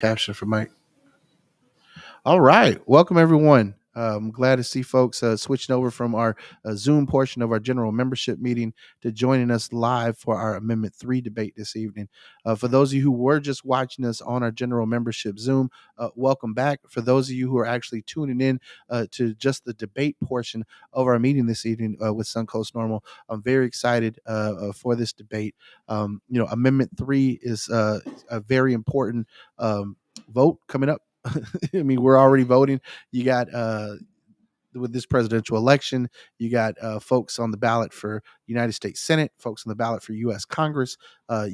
Caption for Mike. All right. Welcome, everyone. I'm glad to see folks switching over from our Zoom portion of our general membership meeting to joining us live for our Amendment 3 debate this evening. For those of you who were just watching us on our general membership Zoom, welcome back. For those of you who are actually tuning in to just the debate portion of our meeting this evening with Suncoast Normal, I'm very excited for this debate. Amendment 3 is a very important vote coming up. I mean, we're already voting. You got with this presidential election, you got folks on the ballot for United States Senate, folks on the ballot for U.S. Congress.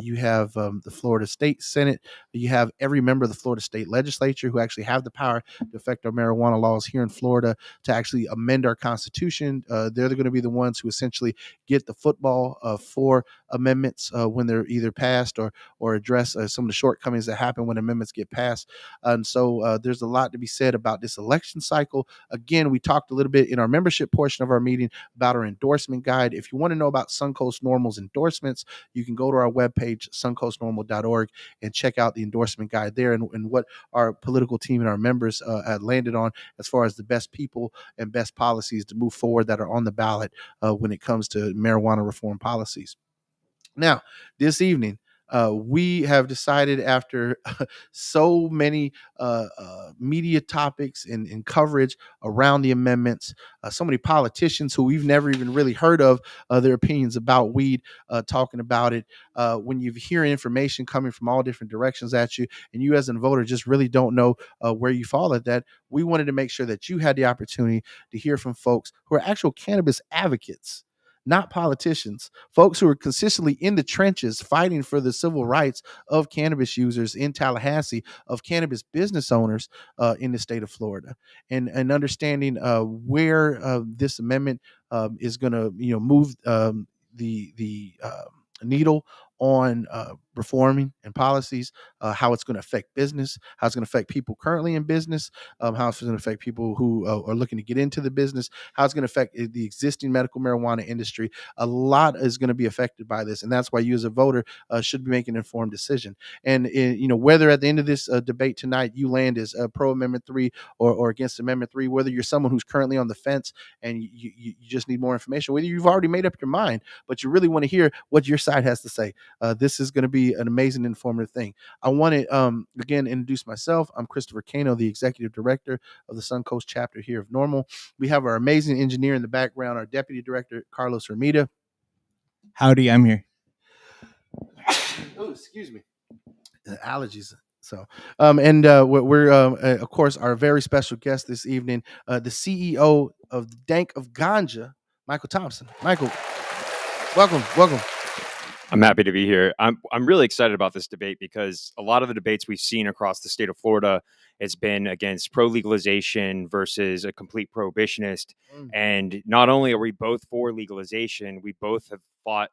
You have the Florida State Senate. You have every member of the Florida State Legislature who actually have the power to affect our marijuana laws here in Florida, to actually amend our Constitution. They're going to be the ones who essentially get the football for amendments when they're either passed or address some of the shortcomings that happen when amendments get passed. And so there's a lot to be said about this election cycle. Again, we talked a little bit in our membership portion of our meeting about our endorsement guide. If you want to know about Suncoast Normal's endorsements, you can go to our webpage, suncoastnormal.org, and check out the endorsement guide there and what our political team and our members had landed on as far as the best people and best policies to move forward that are on the ballot when it comes to marijuana reform policies. Now, this evening, we have decided after so many media topics and coverage around the amendments, so many politicians who we've never even really heard of their opinions about weed, talking about it. When you hear information coming from all different directions at you, and you as a voter just really don't know where you fall at that, we wanted to make sure that you had the opportunity to hear from folks who are actual cannabis advocates, not politicians, folks who are consistently in the trenches fighting for the civil rights of cannabis users in Tallahassee, of cannabis business owners in the state of Florida, and understanding where this amendment is going to move the needle on reforming and policies, how it's going to affect business, how it's going to affect people currently in business, how it's going to affect people who are looking to get into the business, how it's going to affect the existing medical marijuana industry. A lot is going to be affected by this, and that's why you as a voter should be making an informed decision. And whether at the end of this debate tonight you land as pro Amendment 3 or against Amendment 3, whether you're someone who's currently on the fence and you just need more information, whether you've already made up your mind but you really want to hear what your side has to say, this is going to be an amazing, informative thing. I want to again introduce myself. I'm Christopher Cano, the executive director of the Suncoast chapter here of Normal. We have our amazing engineer in the background, our deputy director, Carlos Hermida. Howdy, I'm here. Oh, excuse me. Allergies. So, we're of course, our very special guest this evening, the CEO of the Dank of Ganja, Michael Thompson. Michael, welcome. I'm happy to be here. I'm really excited about this debate because a lot of the debates we've seen across the state of Florida has been against pro-legalization versus a complete prohibitionist. And not only are we both for legalization, we both have fought,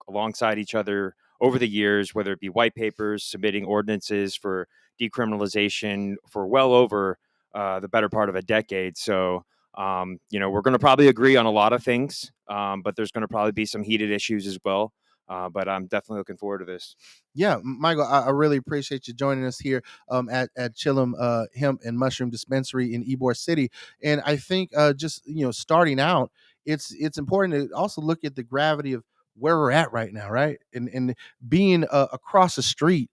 alongside each other over the years, whether it be white papers, submitting ordinances for decriminalization for well over the better part of a decade. So, we're going to probably agree on a lot of things, but there's going to probably be some heated issues as well. But I'm definitely looking forward to this. Yeah, Michael, I really appreciate you joining us here at Chillum Hemp and Mushroom Dispensary in Ybor City. And I think just starting out, it's important to also look at the gravity of where we're at right now, right? And being across the street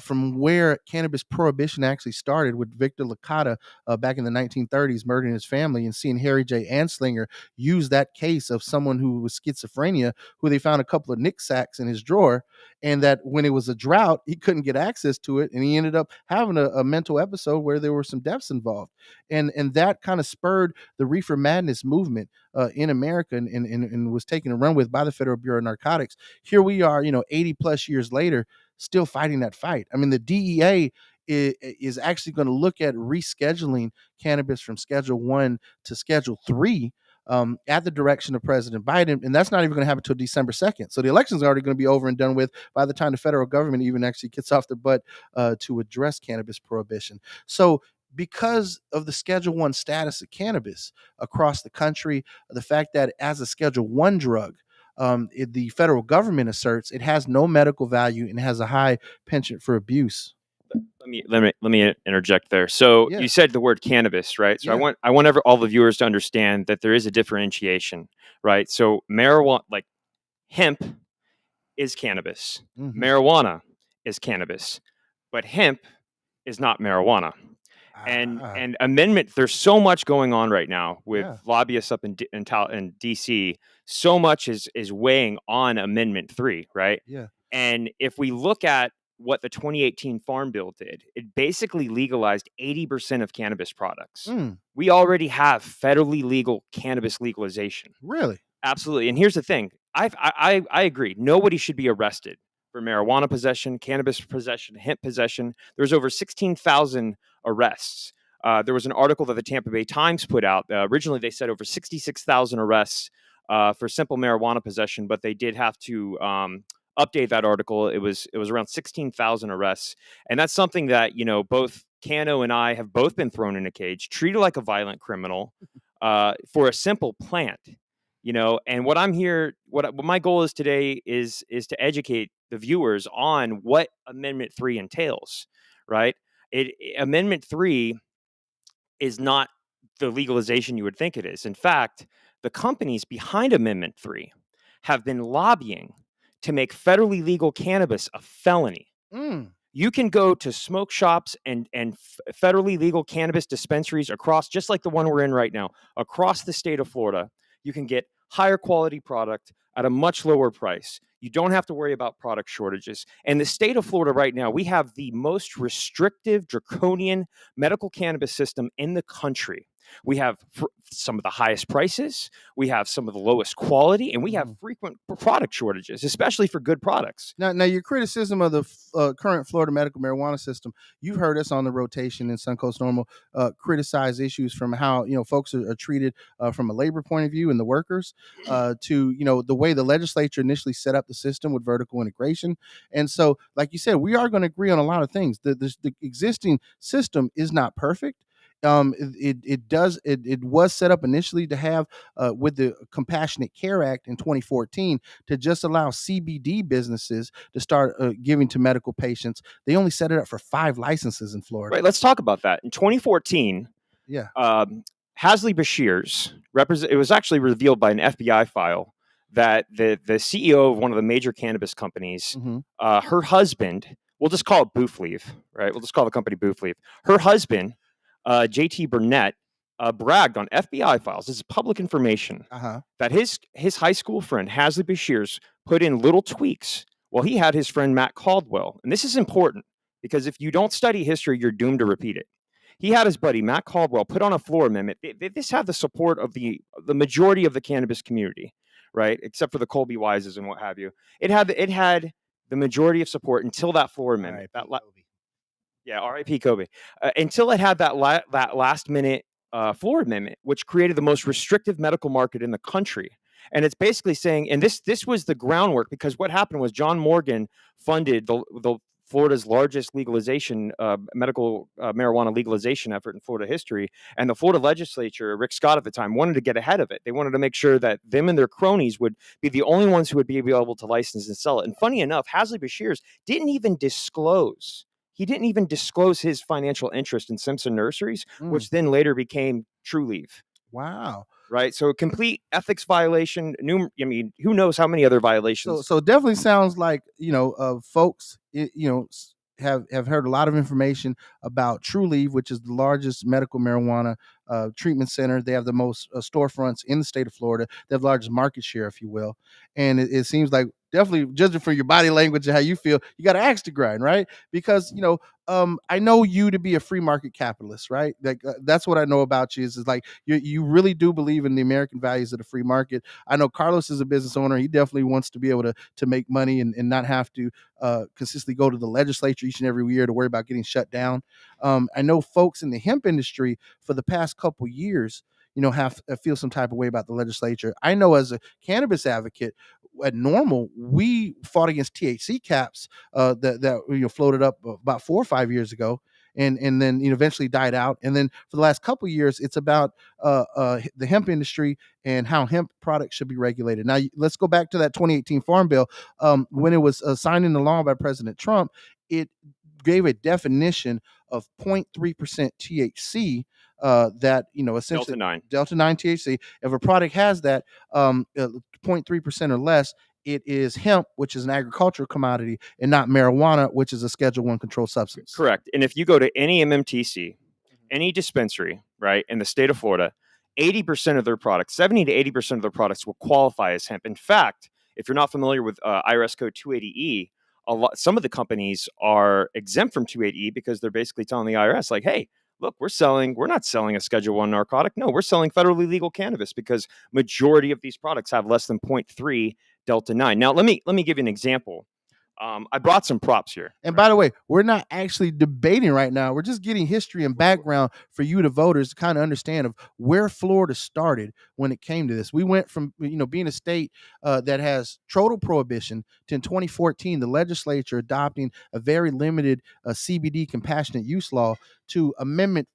from where cannabis prohibition actually started with Victor Licata back in the 1930s, murdering his family, and seeing Harry J. Anslinger use that case of someone who was schizophrenia, who they found a couple of Nick sacks in his drawer, and that when it was a drought, he couldn't get access to it, and he ended up having a mental episode where there were some deaths involved, and that kind of spurred the reefer madness movement in America, and was taken and run with by the Federal Bureau of Narcotics. Here we are, 80 plus years later, still fighting that fight. I mean, the DEA is actually going to look at rescheduling cannabis from Schedule 1 to Schedule 3 at the direction of President Biden. And that's not even going to happen until December 2nd. So the election's already going to be over and done with by the time the federal government even actually gets off their butt to address cannabis prohibition. So because of the Schedule 1 status of cannabis across the country, the fact that as a Schedule 1 drug, the federal government asserts it has no medical value and has a high penchant for abuse. Let me interject there. So Yeah. you said the word cannabis, right? So Yeah. I want all the viewers to understand that there is a differentiation, right? So marijuana, like hemp, is cannabis. Mhm. Marijuana is cannabis, but hemp is not marijuana. And Ah, and amendment, there's so much going on right now with yeah. lobbyists up in DC. So much is weighing on Amendment 3, right? Yeah. And if we look at what the 2018 Farm Bill did, it basically legalized 80% of cannabis products. Mm, We already have federally legal cannabis legalization. really? Absolutely. And here's the thing. I agree. Nobody should be arrested for marijuana possession, cannabis possession, hemp possession. There's over 16,000 arrests. There was an article that the Tampa Bay Times put out. Originally, they said over 66,000 arrests for simple marijuana possession, but they did have to update that article. It was around 16,000 arrests, and that's something that both Cano and I have both been thrown in a cage, treated like a violent criminal for a simple plant. And what I'm here, what my goal is today is to educate the viewers on what Amendment 3 entails, right? Amendment 3 is not the legalization you would think it is. In fact, the companies behind Amendment 3 have been lobbying to make federally legal cannabis a felony. Mm, You can go to smoke shops and federally legal cannabis dispensaries across, just like the one we're in right now, across the state of Florida. You can get higher quality product at a much lower price. You don't have to worry about product shortages. And the state of Florida right now, we have the most restrictive, draconian medical cannabis system in the country. We have some of the highest prices, we have some of the lowest quality, and we have mhm. frequent product shortages, especially for good products. Now, your criticism of the current Florida medical marijuana system, you've heard us on the rotation in Suncoast Normal criticize issues from how folks are treated from a labor point of view and the workers to the way the legislature initially set up the system with vertical integration. And so, like you said, we are going to agree on a lot of things. The existing system is not perfect. It was set up initially to have with the Compassionate Care Act in 2014 to just allow CBD businesses to start giving to medical patients. They only set it up for 5 licenses in Florida. Right. Let's talk about that. In 2014, Yeah. Hasley Bashir's it was actually revealed by an FBI file that the CEO of one of the major cannabis companies, Hmm. her husband, we'll just call it Boofleaf, right? We'll just call the company Boofleaf. Her husband, JT Burnett, bragged on FBI files. This is public information Uh-huh. that his high school friend Hasley Bashir's put in little tweaks while he had his friend Matt Caldwell. And this is important because if you don't study history, you're doomed to repeat it. He had his buddy Matt Caldwell put on a floor amendment. This had the support of the majority of the cannabis community, right? Except for the Colby Wises and what have you. It had the majority of support until that floor amendment. R.I.P. Kobe. Yeah, R.I.P. Kobe. Until it had that last minute floor amendment, which created the most restrictive medical market in the country. And it's basically saying, and this was the groundwork, because what happened was John Morgan funded the Florida's largest legalization, medical marijuana legalization effort in Florida history. And the Florida legislature, Rick Scott at the time, wanted to get ahead of it. They wanted to make sure that them and their cronies would be the only ones who would be able to license and sell it. And funny enough, Hasley Bashir's didn't even disclose his financial interest in Simpson Nurseries, Mm. which then later became True Leaf. Wow. Right, so a complete ethics violation. I mean, who knows how many other So violations? so it definitely sounds like folks have heard a lot of information about True Leaf, which is the largest medical marijuana treatment center. They have the most storefronts in the state of Florida. They have the largest market share, if you will. And it seems like definitely judging from your body language and how you feel, you got to axe to grind, right? Because I know you to be a free market capitalist, right? Like that's what I know about you is like you really do believe in the American values of the free market. I know Carlos is a business owner. He definitely wants to be able to make money and not have to consistently go to the legislature each and every year to worry about getting shut down. I know folks in the hemp industry for the past couple years, have feel some type of way about the legislature. I know as a cannabis advocate at Normal, we fought against THC caps that floated up about 4 or 5 years ago, and then eventually died out. And then for the last couple years, it's about the hemp industry and how hemp products should be regulated. Now, let's go back to that 2018 Farm Bill. When it was signed into law by President Trump, it gave a definition of 0.3% THC. That essentially Delta 9 THC. If a product has that 0.3% or less, it is hemp, which is an agricultural commodity, and not marijuana, which is a Schedule 1 controlled substance. Correct. And if you go to any MMTC, any dispensary, right, in the state of Florida, 80% of their products, 70 to 80% of their products will qualify as hemp. In fact, if you're not familiar with IRS code 280E, some of the companies are exempt from 280E because they're basically telling the IRS, like, hey, look, we're not selling a Schedule 1 narcotic. No, we're selling federally legal cannabis because majority of these products have less than 0.3 Delta 9. Now, let me give you an example. I brought some props here. And by the way, we're not actually debating right now. We're just getting history and background for you, the voters, to kind of understand of where Florida started when it came to this. We went from being a state that has total prohibition to, in 2014, the legislature adopting a very limited CBD compassionate use law, to Amendment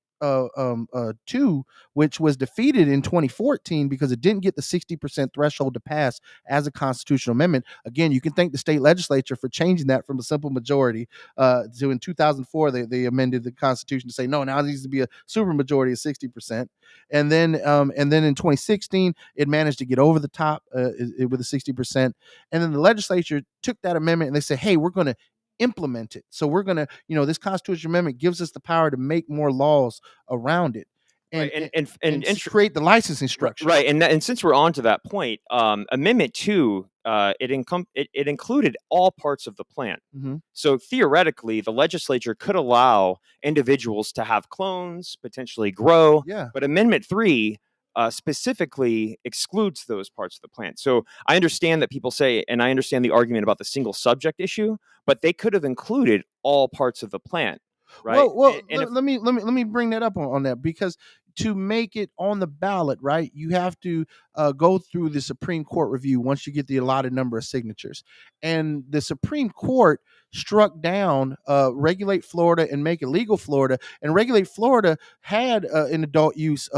2, which was defeated in 2014 because it didn't get the 60% threshold to pass as a constitutional amendment. Again, you can thank the state legislature for changing that from a simple majority to, in 2004, they amended the Constitution to say, no, now it needs to be a super majority of 60%. And then in 2016, it managed to get over the top with a 60%. And then the legislature took that amendment and they said, hey, we're going to implement it. So we're going to, this constitutional amendment gives us the power to make more laws around it and create the licensing structure. Right. And since we're on to that point, Amendment 2, it included all parts of the plant. Mm-hmm. So theoretically, the legislature could allow individuals to have clones, potentially grow. Yeah. But Amendment 3 specifically excludes those parts of the plant. So I understand that people say, and I understand the argument about the single subject issue, but they could have included all parts of the plant, right? Well, let me bring that up on that, because to make it on the ballot, right, you have to go through the Supreme Court review once you get the allotted number of signatures. And the Supreme Court struck down Regulate Florida and Make It Legal Florida. And Regulate Florida had an adult use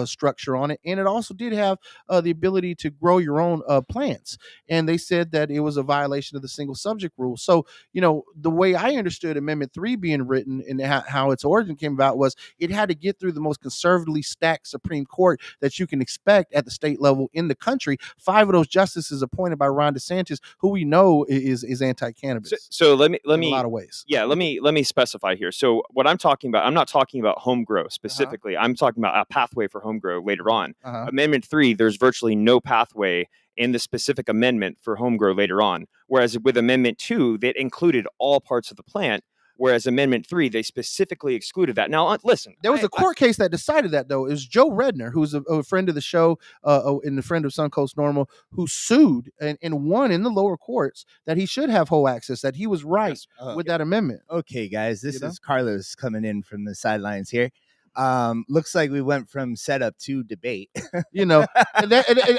structure on it, and it also did have the ability to grow your own plants. And they said that it was a violation of the single subject rule. So, the way I understood Amendment 3 being written and how its origin came about was it had to get through the most conservatively stacked Supreme Court that you can expect at the state level in the country. 5 of those justices appointed by Ron DeSantis, who we know is anti-cannabis. So let me in a lot of ways. Yeah, let me specify here. So what I'm talking about, I'm not talking about home grow specifically. I'm talking about a pathway for home grow later on. Amendment 3, there's virtually no pathway in the specific amendment for home grow later on. Whereas with Amendment 2, that included all parts of the plant. Whereas Amendment 3, they specifically excluded that. Now, listen. There was a court case that decided that, though. It was Joe Redner, who's a friend of the show and a friend of Suncoast NORML, who sued and won in the lower courts that he should have whole access, that he was right with that amendment. Okay, guys, this is Carlos coming in from the sidelines here. Looks like we went from setup to debate. And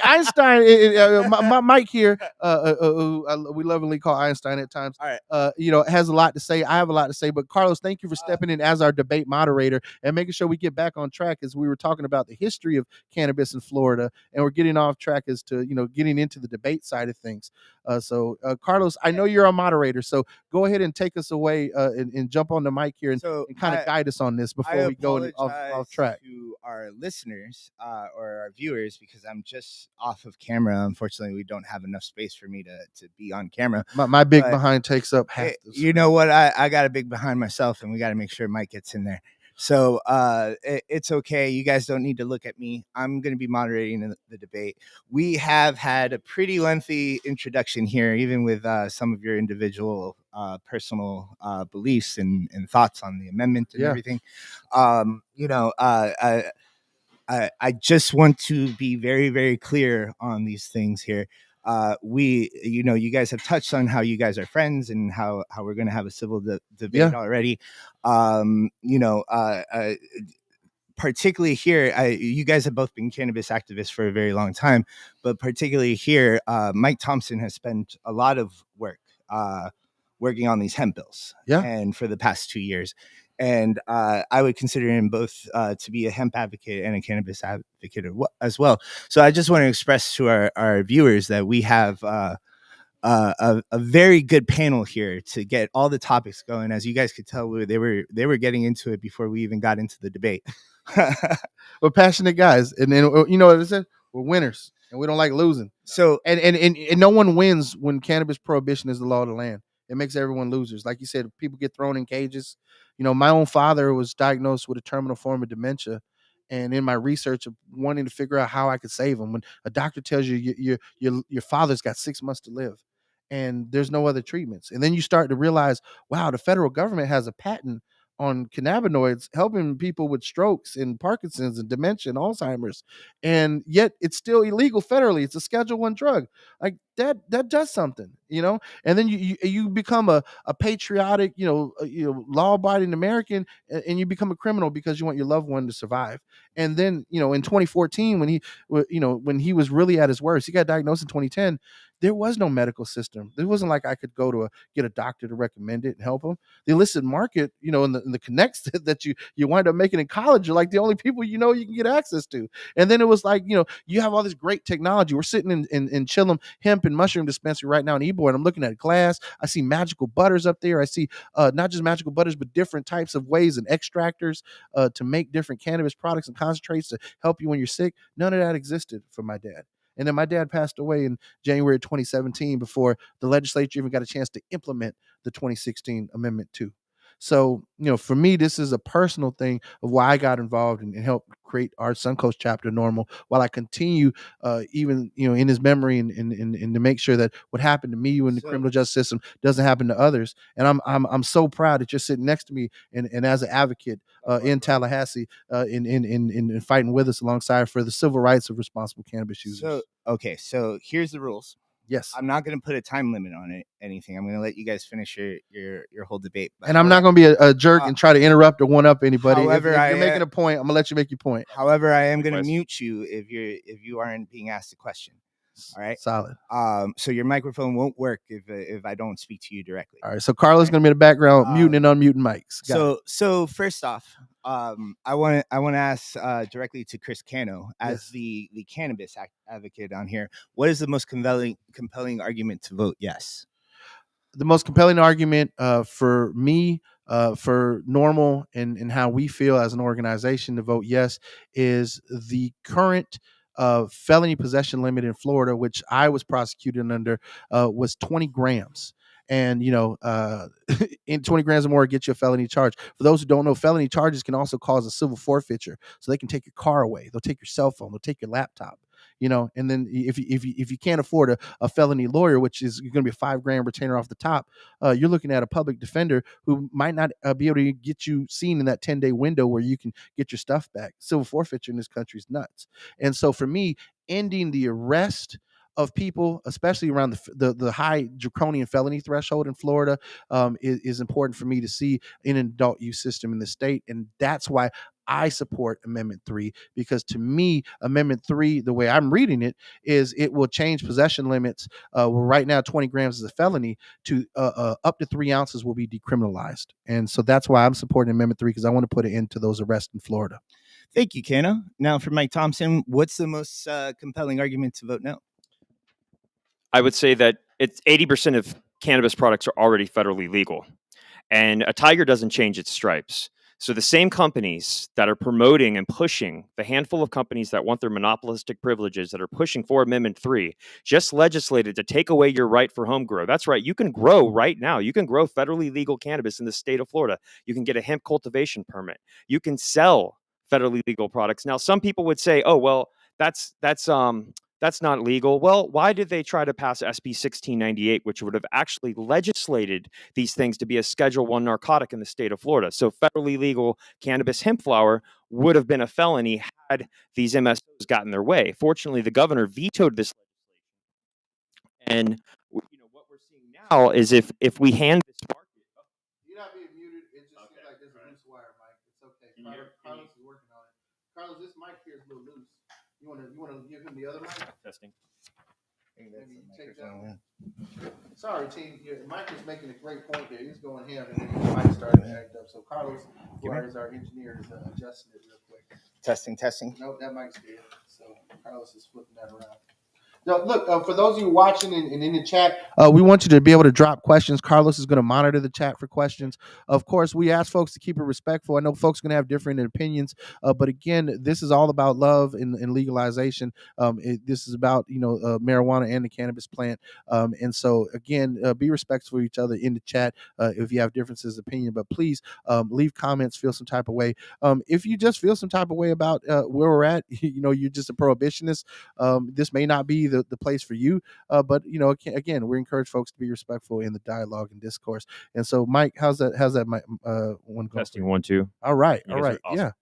Einstein, Mike here, we lovingly call Einstein at times. All right. Has a lot to say. I have a lot to say, but Carlos, thank you for stepping in as our debate moderator and making sure we get back on track, as we were talking about the history of cannabis in Florida, and we're getting off track as to getting into the debate side of things. So Carlos, I know you're a moderator, so go ahead and take us away and jump on the mic here and kind of guide us on this before we go off track. To our listeners or our viewers, because I'm just off of camera. Unfortunately, we don't have enough space for me to be on camera. My big behind takes up half. You know what? I got a big behind myself, and we got to make sure Mike gets in there. So it's okay. You guys don't need to look at me. I'm going to be moderating the debate. We have had a pretty lengthy introduction here, even with some of your individual personal beliefs and thoughts on the amendment and everything. I just want to be very, very clear on these things here. You guys have touched on how you guys are friends and how we're going to have a civil debate already. Particularly here, you guys have both been cannabis activists for a very long time, but particularly here, Mike Thompson has spent a lot of work working on these hemp bills, and for the past 2 years. And I would consider him both to be a hemp advocate and a cannabis advocate as well. So I just want to express to our viewers that we have a very good panel here to get all the topics going. As you guys could tell, they were getting into it before we even got into the debate. We're passionate guys, and then you know what I said? We're winners, and we don't like losing. So And no one wins when cannabis prohibition is the law of the land. It makes everyone losers. Like you said, people get thrown in cages. You know, my own father was diagnosed with a terminal form of dementia. And in my research of wanting to figure out how I could save him, when a doctor tells you your father's got 6 months to live and there's no other treatments. And then you start to realize, wow, the federal government has a patent on cannabinoids helping people with strokes and Parkinson's and dementia and Alzheimer's, and yet it's still illegal federally. It's a Schedule I drug. Like that does something, you know. And then you become a patriotic, law-abiding American, and you become a criminal because you want your loved one to survive. And then, in 2014, when he was really at his worst, he got diagnosed in 2010. There was no medical system. It wasn't like I could go to get a doctor to recommend it and help him. The illicit market, and the connects that you wind up making in college are like the only people you can get access to. And then it was like, you have all this great technology. We're sitting in Chillum hemp and mushroom dispensary right now in Ybor, and I'm looking at glass. I see magical butters up there. I see not just magical butters, but different types of ways and extractors to make different cannabis products and concentrates to help you when you're sick. None of that existed for my dad. And then my dad passed away in January 2017 before the legislature even got a chance to implement the 2016 Amendment 2. So, for me, this is a personal thing of why I got involved and helped create our Suncoast chapter NORML, while I continue even, in his memory and to make sure that what happened to me in the criminal justice system doesn't happen to others. And I'm so proud that you're sitting next to me and as an advocate in Tallahassee in fighting with us alongside for the civil rights of responsible cannabis users. So here's the rules. Yes. I'm not going to put a time limit on anything. I'm going to let you guys finish your whole debate. And I'm not going to be a jerk and try to interrupt or one up anybody. However, if you're making a point, I'm going to let you make your point. However, I am going to mute you if you aren't being asked a question. All right. Solid. So your microphone won't work if I don't speak to you directly. All right. So Carla's going to be in the background muting and unmuting mics. So first off, I want to ask directly to Chris Cano as the cannabis advocate on here. What is the most compelling argument to vote yes? The most compelling argument for me, for NORML and how we feel as an organization to vote yes, is the current felony possession limit in Florida, which I was prosecuted under, was 20 grams. And, in 20 grams or more, get you a felony charge. For those who don't know, felony charges can also cause a civil forfeiture. So they can take your car away. They'll take your cell phone. They'll take your laptop. And then if you can't afford a felony lawyer, which is going to be a $5,000 retainer off the top, you're looking at a public defender who might not be able to get you seen in that 10-day window where you can get your stuff back. Civil forfeiture in this country is nuts. And so for me, ending the arrest of people, especially around the high draconian felony threshold in Florida, is important for me to see in an adult use system in the state. And that's why I support Amendment 3, because to me, Amendment 3, the way I'm reading it, is it will change possession limits. Where right now 20 grams is a felony to up to 3 ounces will be decriminalized. And so that's why I'm supporting Amendment 3, because I want to put an end to those arrests in Florida. Thank you, Cano. Now for Mike Thompson, what's the most compelling argument to vote no? I would say that it's 80% of cannabis products are already federally legal, and a tiger doesn't change its stripes. So the same companies that are promoting and pushing, the handful of companies that want their monopolistic privileges that are pushing for Amendment 3, just legislated to take away your right for home grow. That's right. You can grow right now. You can grow federally legal cannabis in the state of Florida. You can get a hemp cultivation permit. You can sell federally legal products. Now, some people would say, oh, well, that's not legal. Well, why did they try to pass SB 1698, which would have actually legislated these things to be a Schedule I narcotic in the state of Florida? So federally legal cannabis hemp flower would have been a felony had these MSOs gotten their way. Fortunately, the governor vetoed this legislation. And what we're seeing now is if we hand this market... You're not being muted. It just seems like there's a loose wire, Mike. It's okay. Carlos is working on it. Carlos, this mic here is a little loose. You want to give him the other mic? Testing. Maybe take that one. Sorry, team. Mike is making a great point there. He's going ham, and then the mic started to act up. So Carlos, who is our engineer, is adjusting it real quick. Testing. Nope, that mic's dead. So Carlos is flipping that around. Now, look, for those of you watching and in the chat, we want you to be able to drop questions. Carlos is going to monitor the chat for questions. Of course, we ask folks to keep it respectful. I know folks are going to have different opinions, but again, this is all about love and legalization. This is about marijuana and the cannabis plant, and so again, be respectful of each other in the chat if you have differences of opinion. But please leave comments. Feel some type of way. If you just feel some type of way about where we're at, you're just a prohibitionist. This may not be the place for you, but again, we encourage folks to be respectful in the dialogue and discourse. And so, Mike, how's that one going? Testing 1 2. All right, You all guys right, are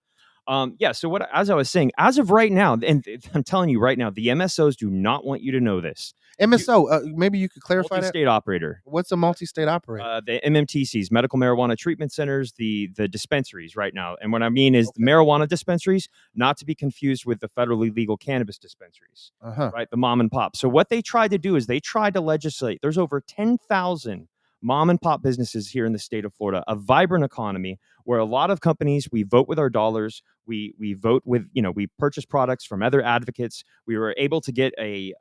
awesome. So as I was saying, as of right now, and I'm telling you right now, the MSOs do not want you to know this. MSO, maybe you could clarify that. Multi-state operator. What's a multi-state operator? The MMTCs, medical marijuana treatment centers, the dispensaries right now. And what I mean is the marijuana dispensaries, not to be confused with the federally legal cannabis dispensaries, right? The mom and pop. So what they tried to do is they tried to legislate. There's over 10,000 mom and pop businesses here in the state of Florida, a vibrant economy where a lot of companies, we vote with our dollars. We vote with, we purchase products from other advocates. We were able to get a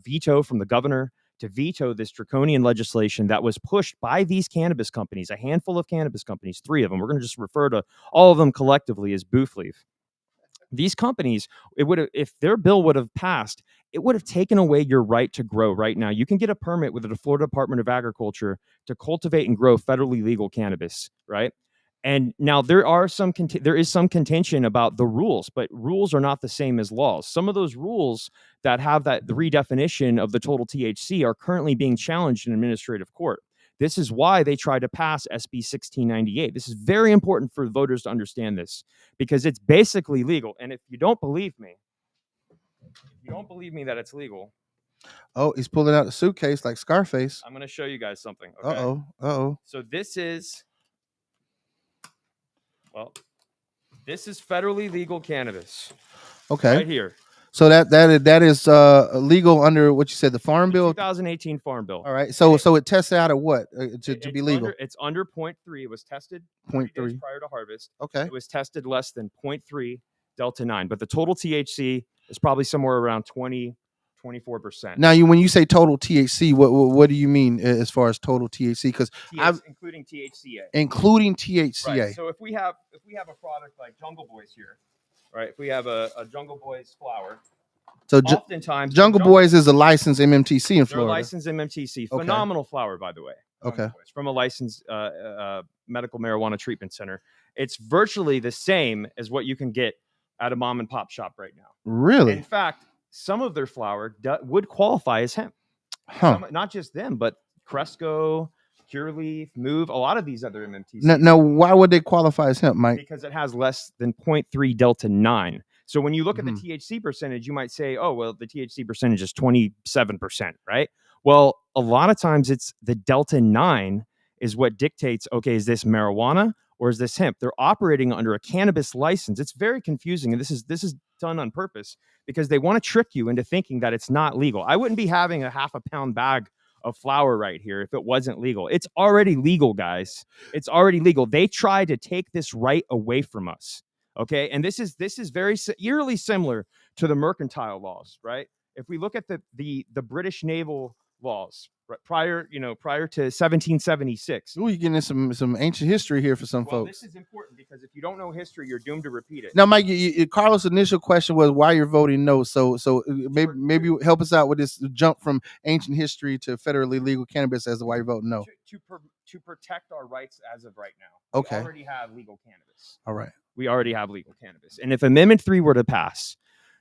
veto from the governor to veto this draconian legislation that was pushed by these cannabis companies, a handful of cannabis companies, 3 of them. We're going to just refer to all of them collectively as Booth Leaf. These companies, if their bill would have passed, it would have taken away your right to grow right now. You can get a permit with the Florida Department of Agriculture to cultivate and grow federally legal cannabis, right? And now there is some contention about the rules, but rules are not the same as laws. Some of those rules that have the redefinition of the total THC are currently being challenged in administrative court. This is why they tried to pass SB 1698. This is very important for voters to understand this because it's basically legal. And if you don't believe me that it's legal. Oh, he's pulling out a suitcase like Scarface. I'm going to show you guys something. Okay? Uh-oh. So this is federally legal cannabis. Okay. Right here. So that is legal under what you said, the Farm Bill, 2018 Farm Bill. All right. So it tests out at what to be legal? It's under 0.3. It was tested 0.3 prior to harvest. Okay. It was tested less than 0.3 Delta 9, but the total THC is probably somewhere around 24%. Now, when you say total THC, what do you mean as far as total THC? Because including THCA. Including THCA. Right. So if we have a product like Jungle Boys here, right? If we have a Jungle Boys flower, so oftentimes Jungle Boys is a licensed MMTC in Florida. They're licensed MMTC. Phenomenal flower, by the way. Okay. From a licensed medical marijuana treatment center. It's virtually the same as what you can get at a mom and pop shop right now. Really? In fact, some of their flower would qualify as hemp. Not just them, but Cresco, Pure Leaf, Move, a lot of these other MMTCs. Now, why would they qualify as hemp, Mike? Because it has less than 0.3 Delta 9. So when you look at the THC percentage, you might say, oh, well, the THC percentage is 27%, right? Well, a lot of times it's the Delta 9 is what dictates, okay, is this marijuana or is this hemp? They're operating under a cannabis license. It's very confusing. And this is done on purpose because they want to trick you into thinking that it's not legal. I wouldn't be having a half a pound bag of flour right here if it wasn't legal. It's already legal, guys. It's already legal. They tried to take this right away from us. Okay. And this is very eerily similar to the mercantile laws, right? If we look at the British naval laws prior to 1776. Ooh, you're getting some ancient history here for some folks. This is important because if you don't know history, you're doomed to repeat it. Now, Mike, Carlos' initial question was why you're voting no. So maybe help us out with this jump from ancient history to federally legal cannabis as to why you're voting no. To protect our rights as of right now. Okay. We already have legal cannabis. All right. We already have legal cannabis. And if Amendment 3 were to pass,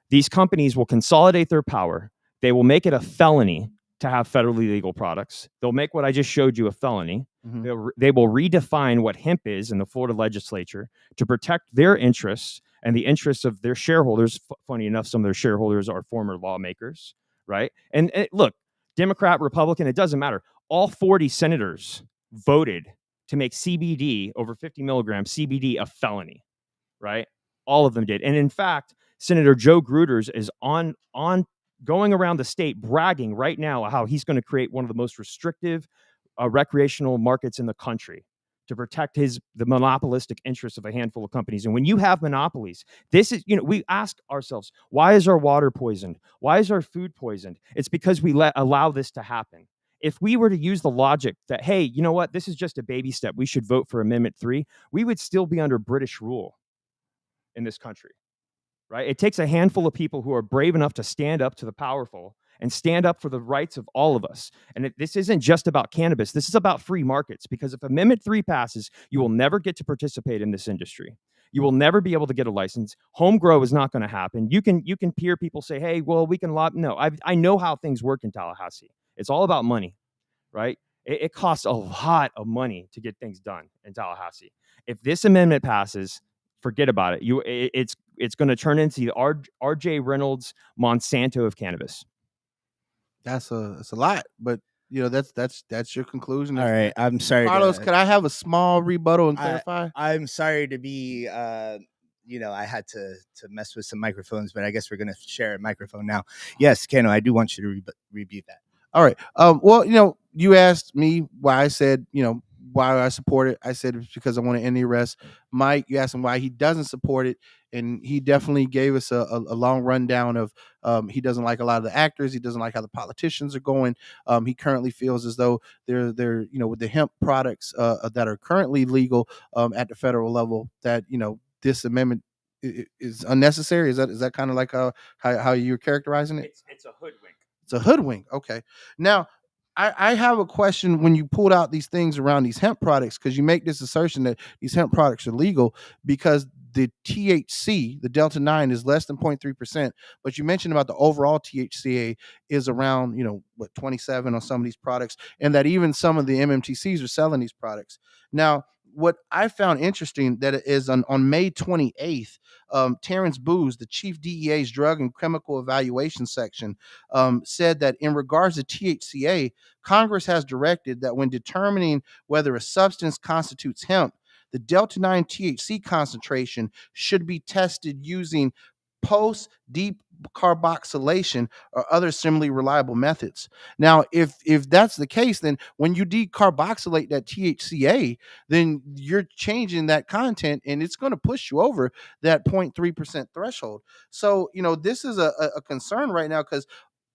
these companies will consolidate their power. They will make it a felony to have federally legal products. They'll make what I just showed you a felony. Mm-hmm. They will redefine what hemp is in the Florida legislature to protect their interests and the interests of their shareholders. Funny enough, some of their shareholders are former lawmakers, right? And look, Democrat, Republican, it doesn't matter. All 40 senators voted to make CBD, over 50 milligrams CBD, a felony, right? All of them did. And in fact, Senator Joe Gruters is on going around the state bragging right now how he's going to create one of the most restrictive recreational markets in the country to protect the monopolistic interests of a handful of companies. And when you have monopolies, this is, we ask ourselves, why is our water poisoned? Why is our food poisoned? It's because we allow this to happen. If we were to use the logic that, hey, you know what, this is just a baby step, we should vote for Amendment 3, we would still be under British rule in this country, right? It takes a handful of people who are brave enough to stand up to the powerful and stand up for the rights of all of us. And this isn't just about cannabis. This is about free markets, because if Amendment 3 passes, you will never get to participate in this industry. You will never be able to get a license. Home grow is not going to happen. You can hear people say, hey, well, we can lobby. No, I know how things work in Tallahassee. It's all about money, right? It costs a lot of money to get things done in Tallahassee. If this amendment passes, forget about it. It's going to turn into the R.J. Reynolds Monsanto of cannabis. That's a lot, but that's your conclusion. All right, I'm sorry, Carlos. Could I have a small rebuttal and clarify? I'm sorry to be. I had to mess with some microphones, but I guess we're going to share a microphone now. Yes, Keno, I do want you to rebut that. All right. Well, you asked me why I said, why I support it. I said it's because I want to end the arrest. Mike, you asked him why he doesn't support it, and he definitely gave us a long rundown of he doesn't like a lot of the actors. He doesn't like how the politicians are going. He currently feels as though they're with the hemp products that are currently legal at the federal level, that this amendment is unnecessary. Is that kind of like how you're characterizing it? It's a hoodwink. It's a hoodwink. Okay. Now, I have a question when you pulled out these things around these hemp products, because you make this assertion that these hemp products are legal because the THC, the Delta 9, is less than 0.3%. But you mentioned about the overall THCA is around, 27 on some of these products, and that even some of the MMTCs are selling these products. Now, what I found interesting that it is on May 28th, Terrence Booz, the chief DEA's Drug and Chemical Evaluation Section, said that in regards to THCA, Congress has directed that when determining whether a substance constitutes hemp, the Delta 9 THC concentration should be tested using post-decarboxylation or other similarly reliable methods. Now, if that's the case, then when you decarboxylate that THCA, then you're changing that content, and it's going to push you over that 0.3% threshold. So, this is a concern right now, because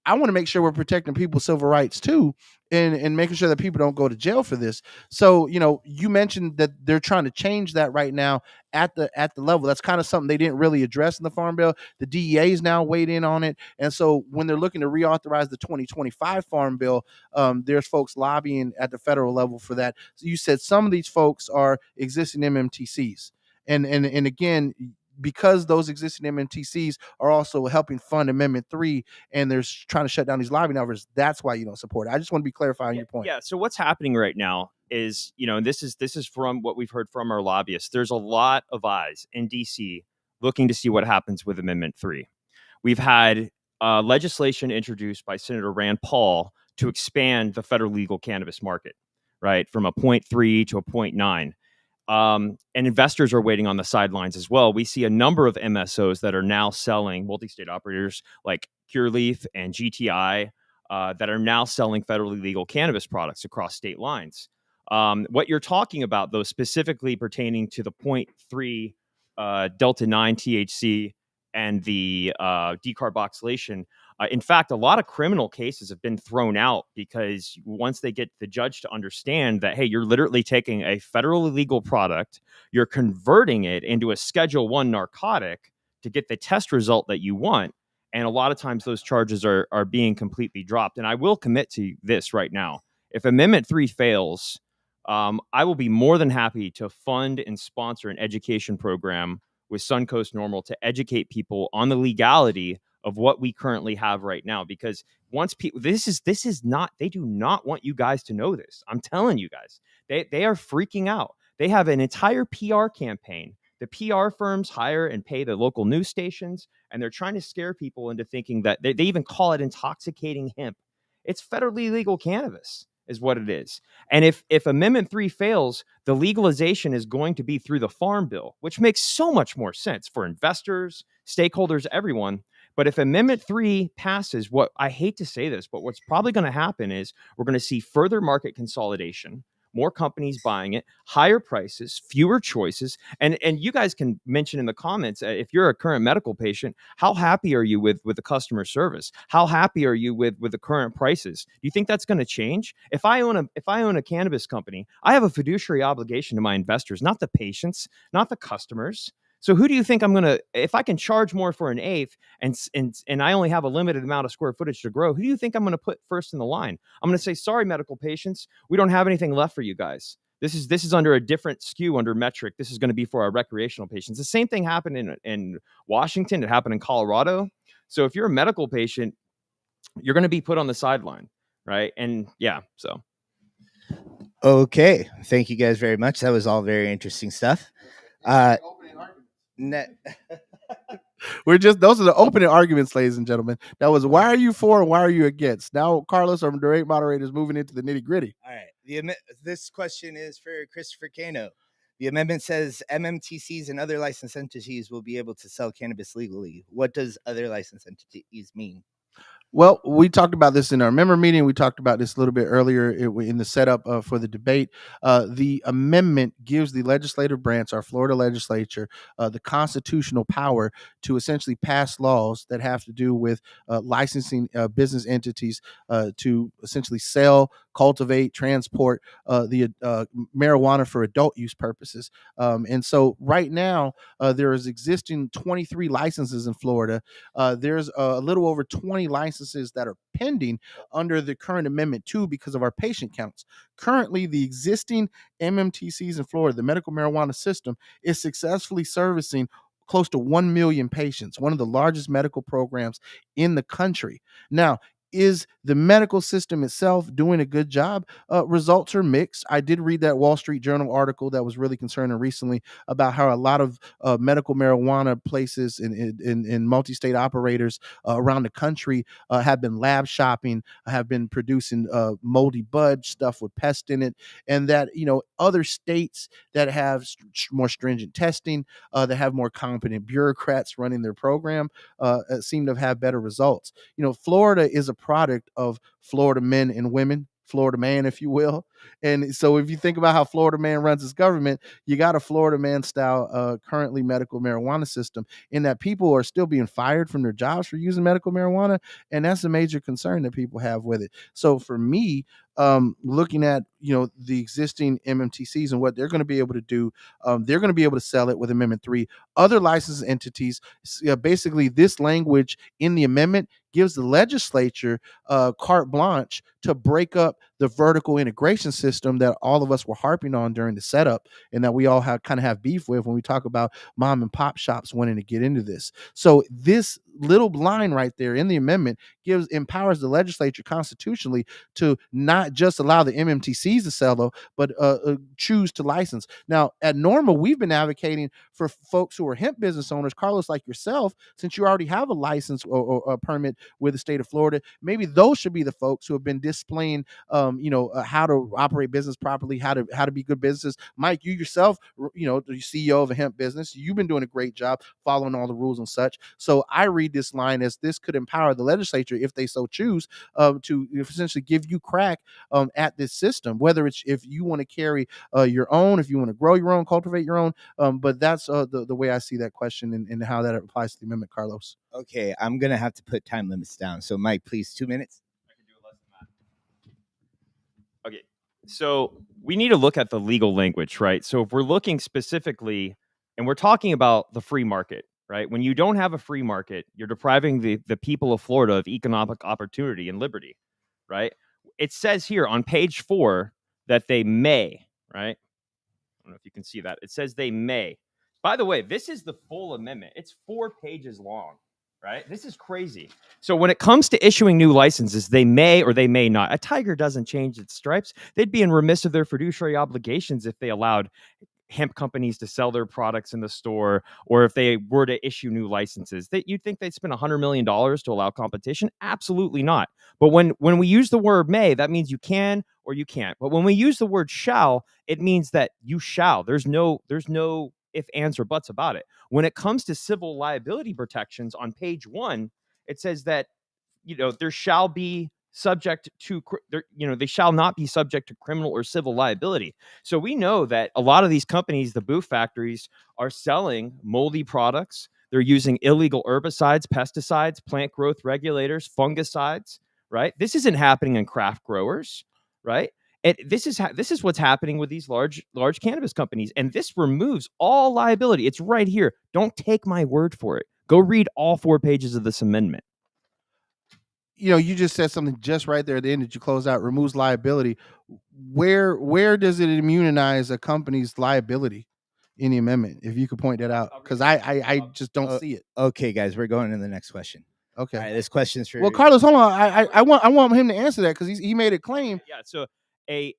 I want to make sure we're protecting people's civil rights too, and making sure that people don't go to jail for this. So, you mentioned that they're trying to change that right now at the level. That's kind of something they didn't really address in the Farm Bill. The DEA is now weighed in on it. And so when they're looking to reauthorize the 2025 Farm Bill, there's folks lobbying at the federal level for that. So you said some of these folks are existing MMTCs. And again, because those existing MMTCs are also helping fund Amendment 3, and they're trying to shut down these lobbying efforts, that's why you don't support it. I just want to be clarifying your point. Yeah. So what's happening right now is, and this is from what we've heard from our lobbyists. There's a lot of eyes in DC looking to see what happens with Amendment 3. We've had legislation introduced by Senator Rand Paul to expand the federal legal cannabis market, right, from a 0.3 to a 0.9. And investors are waiting on the sidelines as well. We see a number of MSOs that are now selling, multi-state operators like Cureleaf and GTI, that are now selling federally legal cannabis products across state lines. What you're talking about, though, specifically pertaining to the 0.3 Delta 9 THC and the decarboxylation, in fact, a lot of criminal cases have been thrown out because once they get the judge to understand that, hey, you're literally taking a federally legal product, you're converting it into a Schedule 1 narcotic to get the test result that you want. And a lot of times those charges are being completely dropped. And I will commit to this right now. If Amendment 3 fails, I will be more than happy to fund and sponsor an education program with Suncoast NORML to educate people on the legality of what we currently have right now. Because once people, this is not, they do not want you guys to know this. I'm telling you guys, they are freaking out. They have an entire PR campaign. The PR firms hire and pay the local news stations, and they're trying to scare people into thinking that they even call it intoxicating hemp. It's federally legal cannabis is what it is. And if Amendment 3 fails, the legalization is going to be through the Farm Bill, which makes so much more sense for investors, stakeholders, everyone. But if Amendment 3 passes, what I hate to say this, but what's probably going to happen is we're going to see further market consolidation. more companies buying it, higher prices, fewer choices. And you guys can mention in the comments, if you're a current medical patient, how happy are you with the customer service? How happy are you with the current prices? Do you think that's going to change? If I own a cannabis company, I have a fiduciary obligation to my investors, not the patients, not the customers. So who do you think I'm going to, if I can charge more for an eighth and I only have a limited amount of square footage to grow, who do you think I'm going to put first in the line? I'm going to say, sorry, medical patients, we don't have anything left for you guys. This is under a different SKU under metric. This is going to be for our recreational patients. The same thing happened in Washington. It happened in Colorado. So if you're a medical patient, you're going to be put on the sideline, right? And yeah, so. Okay. Thank you guys very much. That was all very interesting stuff. Those are the opening arguments, ladies and gentlemen. That was why are you for and why are you against? Now, Carlos, our debate moderator, is moving into the nitty gritty. All right. This question is for Christopher Cano. The amendment says MMTCs and other licensed entities will be able to sell cannabis legally. What does other licensed entities mean? Well, we talked about this in our member meeting. We talked about this a little bit earlier in the setup for the debate. The amendment gives the legislative branch, our Florida legislature, the constitutional power to essentially pass laws that have to do with licensing business entities to essentially sell, cultivate, transport the marijuana for adult use purposes. And so right now, there is existing 23 licenses in Florida. There's a little over 20 licenses that are pending under the current amendment too because of our patient counts. Currently, the existing MMTCs in Florida, the medical marijuana system, is successfully servicing close to 1 million patients, one of the largest medical programs in the country. Now, is the medical system itself doing a good job? Results are mixed. I did read that Wall Street Journal article that was really concerning recently about how a lot of medical marijuana places and multi-state operators around the country have been lab shopping, have been producing moldy bud stuff with pest in it, and that other states that have more stringent testing, that have more competent bureaucrats running their program, seem to have better results. Florida is a product of Florida men and women, Florida man, if you will. And so if you think about how Florida man runs his government, you got a Florida man style currently medical marijuana system in that people are still being fired from their jobs for using medical marijuana. And that's a major concern that people have with it. So for me, looking at the existing MMTCs and what they're going to be able to do, they're going to be able to sell it with Amendment 3. Other licensed entities, basically this language in the amendment gives the legislature carte blanche to break up the vertical integration system that all of us were harping on during the setup, and that we all kind of have beef with when we talk about mom and pop shops wanting to get into this. So this little line right there in the amendment empowers the legislature constitutionally to not just allow the MMTCs to sell, though, but choose to license. Now, at NORMA, we've been advocating for folks who are hemp business owners, Carlos, like yourself, since you already have a license or a permit with the state of Florida. Maybe those should be the folks who have been displaying, how to operate business properly, how to be good businesses. Mike, you yourself, the CEO of a hemp business, you've been doing a great job following all the rules and such. So I read this line as this could empower the legislature, if they so choose, to essentially give you crack at this system, whether it's if you want to carry your own, if you want to grow your own, cultivate your own. But that's the way I see that question and how that applies to the amendment, Carlos. Okay, I'm going to have to put time limits down. So, Mike, please, 2 minutes. I can do it less than that. Okay, so we need to look at the legal language, right? So if we're looking specifically, and we're talking about the free market, right? When you don't have a free market, you're depriving the people of Florida of economic opportunity and liberty, right? It says here on page 4 that they may, right? I don't know if you can see that. It says they may. By the way, this is the full amendment. It's 4 pages long, right? This is crazy. So when it comes to issuing new licenses, they may or they may not. A tiger doesn't change its stripes. They'd be in remiss of their fiduciary obligations if they allowed hemp companies to sell their products in the store, or if they were to issue new licenses. You'd think they'd spend $100 million to allow competition? Absolutely not. But when we use the word may, that means you can or you can't. But when we use the word shall, it means that you shall. There's no if, ands, or buts about it. When it comes to civil liability protections on page 1, it says that there shall be subject to, they shall not be subject to criminal or civil liability. So we know that a lot of these companies, the booth factories, are selling moldy products. They're using illegal herbicides, pesticides, plant growth regulators, fungicides, right? This isn't happening in craft growers, right? This is what's happening with these large cannabis companies, and this removes all liability. It's right here. Don't take my word for it. Go read all 4 pages of this amendment. You just said something just right there at the end that you close out, removes liability. Where does it immunize a company's liability in the amendment? If you could point that out, because I just don't see it. Okay, guys, we're going to the next question. Okay. All right, this question's for. Well, Carlos, hold on. I want him to answer that because he made a claim. Yeah. So a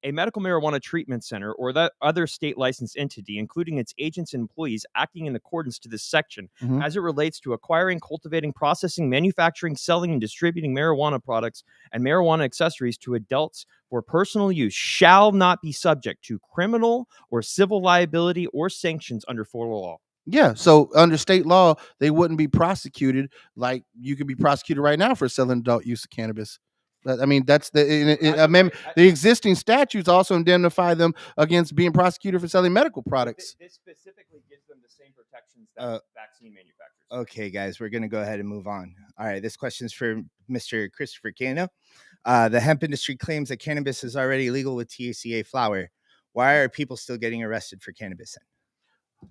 medical marijuana treatment center or that other state licensed entity, including its agents and employees acting in accordance to this section as it relates to acquiring, cultivating, processing, manufacturing, selling, and distributing marijuana products and marijuana accessories to adults for personal use shall not be subject to criminal or civil liability or sanctions under federal law. Yeah, so under state law, they wouldn't be prosecuted like you could be prosecuted right now for selling adult use of cannabis. I mean, that's the amendment. The existing statutes also indemnify them against being prosecuted for selling medical products. This specifically gives them the same protections that vaccine manufacturers. Okay, guys, we're going to go ahead and move on. All right, this question's for Mr. Christopher Cano. The hemp industry claims that cannabis is already legal with THCA flower. Why are people still getting arrested for cannabis?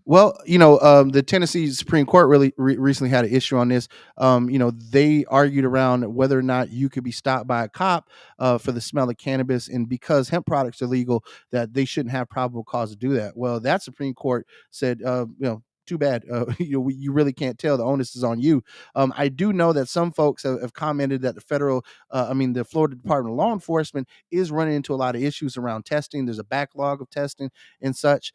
Well, the Tennessee Supreme Court really recently had an issue on this. They argued around whether or not you could be stopped by a cop for the smell of cannabis, and because hemp products are legal, that they shouldn't have probable cause to do that. Well, that Supreme Court said, too bad. You really can't tell. The onus is on you. I do know that some folks have commented that the Florida Department of Law Enforcement is running into a lot of issues around testing. There's a backlog of testing and such.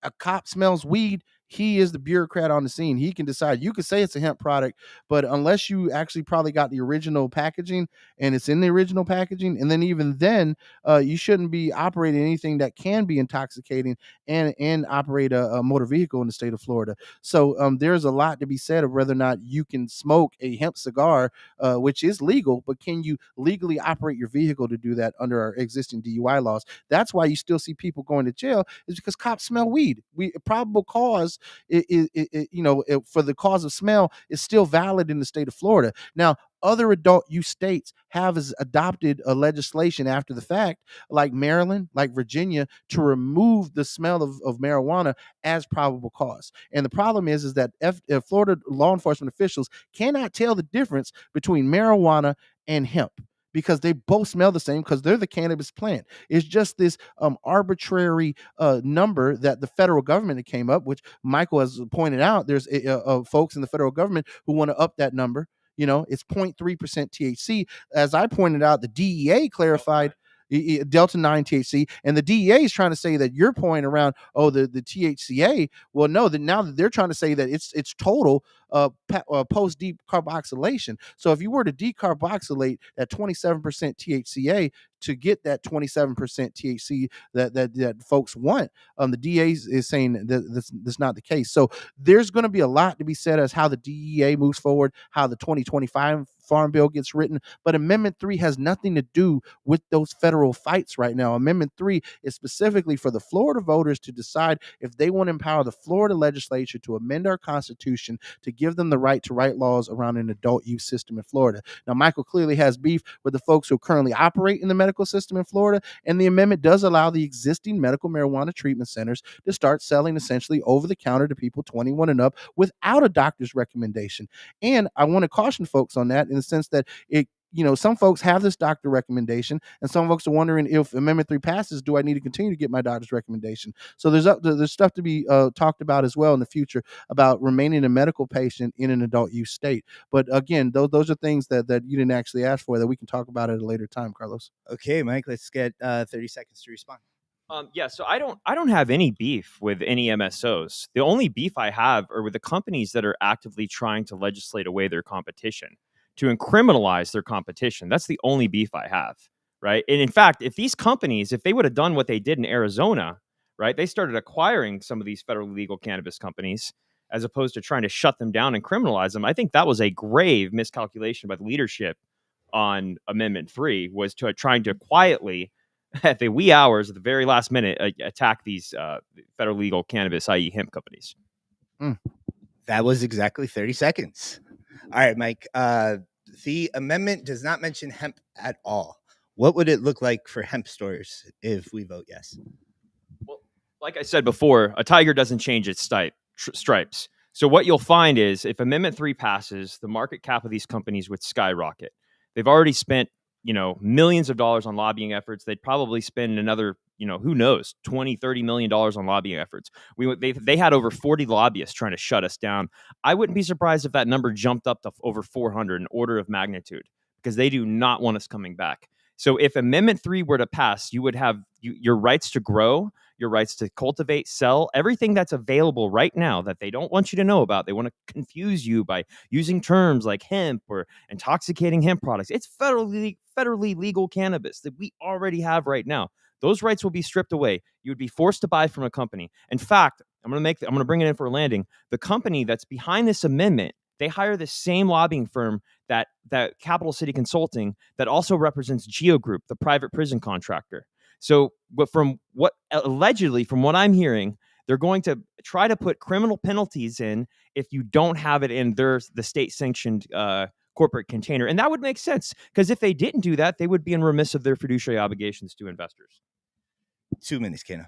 A cop smells weed, he is the bureaucrat on the scene. He can decide. You could say it's a hemp product, but unless you actually probably got the original packaging and it's in the original packaging, and then even then, you shouldn't be operating anything that can be intoxicating and operate a motor vehicle in the state of Florida. So there's a lot to be said of whether or not you can smoke a hemp cigar, which is legal, but can you legally operate your vehicle to do that under our existing DUI laws? That's why you still see people going to jail, is because cops smell weed. Probable cause for the cause of smell is still valid in the state of Florida. Now, other adult use states have adopted a legislation after the fact, like Maryland, like Virginia, to remove the smell of marijuana as probable cause. And the problem is that Florida law enforcement officials cannot tell the difference between marijuana and hemp, because they both smell the same because they're the cannabis plant. It's just this arbitrary number that the federal government came up, which Michael has pointed out. There's folks in the federal government who want to up that number. It's 0.3% THC. As I pointed out, the DEA clarified Delta 9 THC, and the DEA is trying to say that your point around the THCA. Well, no, now that they're trying to say that it's total post decarboxylation. So if you were to decarboxylate at 27% THCA to get that 27% THC that folks want, the DEA is saying that that's not the case. So there's going to be a lot to be said as how the DEA moves forward, how the 2025 Farm Bill gets written, but Amendment 3 has nothing to do with those federal fights right now. Amendment 3 is specifically for the Florida voters to decide if they want to empower the Florida legislature to amend our Constitution to give them the right to write laws around an adult use system in Florida. Now, Michael clearly has beef with the folks who currently operate in the medical system in Florida, and the amendment does allow the existing medical marijuana treatment centers to start selling essentially over the counter to people 21 and up without a doctor's recommendation. And I want to caution folks on that, in the sense that some folks have this doctor recommendation, and some folks are wondering, if Amendment 3 passes, do I need to continue to get my doctor's recommendation? So there's stuff to be talked about as well in the future about remaining a medical patient in an adult use state. But again, those are things that you didn't actually ask for, that we can talk about at a later time, Carlos. Okay, Mike, let's get 30 seconds to respond. So I don't have any beef with any MSOs. The only beef I have are with the companies that are actively trying to legislate away their competition, to criminalize their competition. That's the only beef I have, right? And in fact, if these companies, if they would have done what they did in Arizona, right, they started acquiring some of these federally legal cannabis companies as opposed to trying to shut them down and criminalize them. I think that was a grave miscalculation by the leadership on Amendment 3 was to trying to quietly, at the wee hours of the very last minute, attack these federal legal cannabis, i.e. hemp companies. That was exactly 30 seconds. All right, Mike. The amendment does not mention hemp at all. What would it look like for hemp stores if we vote yes? Well, like I said before, a tiger doesn't change its stripes. So what you'll find is if Amendment 3 passes, the market cap of these companies would skyrocket. They've already spent, millions of dollars on lobbying efforts. They'd probably spend another, who knows, $20-30 million on lobbying efforts. They had over 40 lobbyists trying to shut us down. I wouldn't be surprised if that number jumped up to over 400, an order of magnitude, because they do not want us coming back. So if Amendment 3 were to pass, you would have your rights to grow, your rights to cultivate, sell, everything that's available right now that they don't want you to know about. They want to confuse you by using terms like hemp or intoxicating hemp products. It's federally legal cannabis that we already have right now. Those rights will be stripped away. You would be forced to buy from a company. In fact, I'm going to bring it in for a landing. The company that's behind this amendment, they hire the same lobbying firm that Capital City Consulting that also represents Geo Group, the private prison contractor. So, but from what I'm hearing, they're going to try to put criminal penalties in if you don't have it in the state sanctioned corporate container. And that would make sense, because if they didn't do that, they would be in remiss of their fiduciary obligations to investors. 2 minutes, Kena.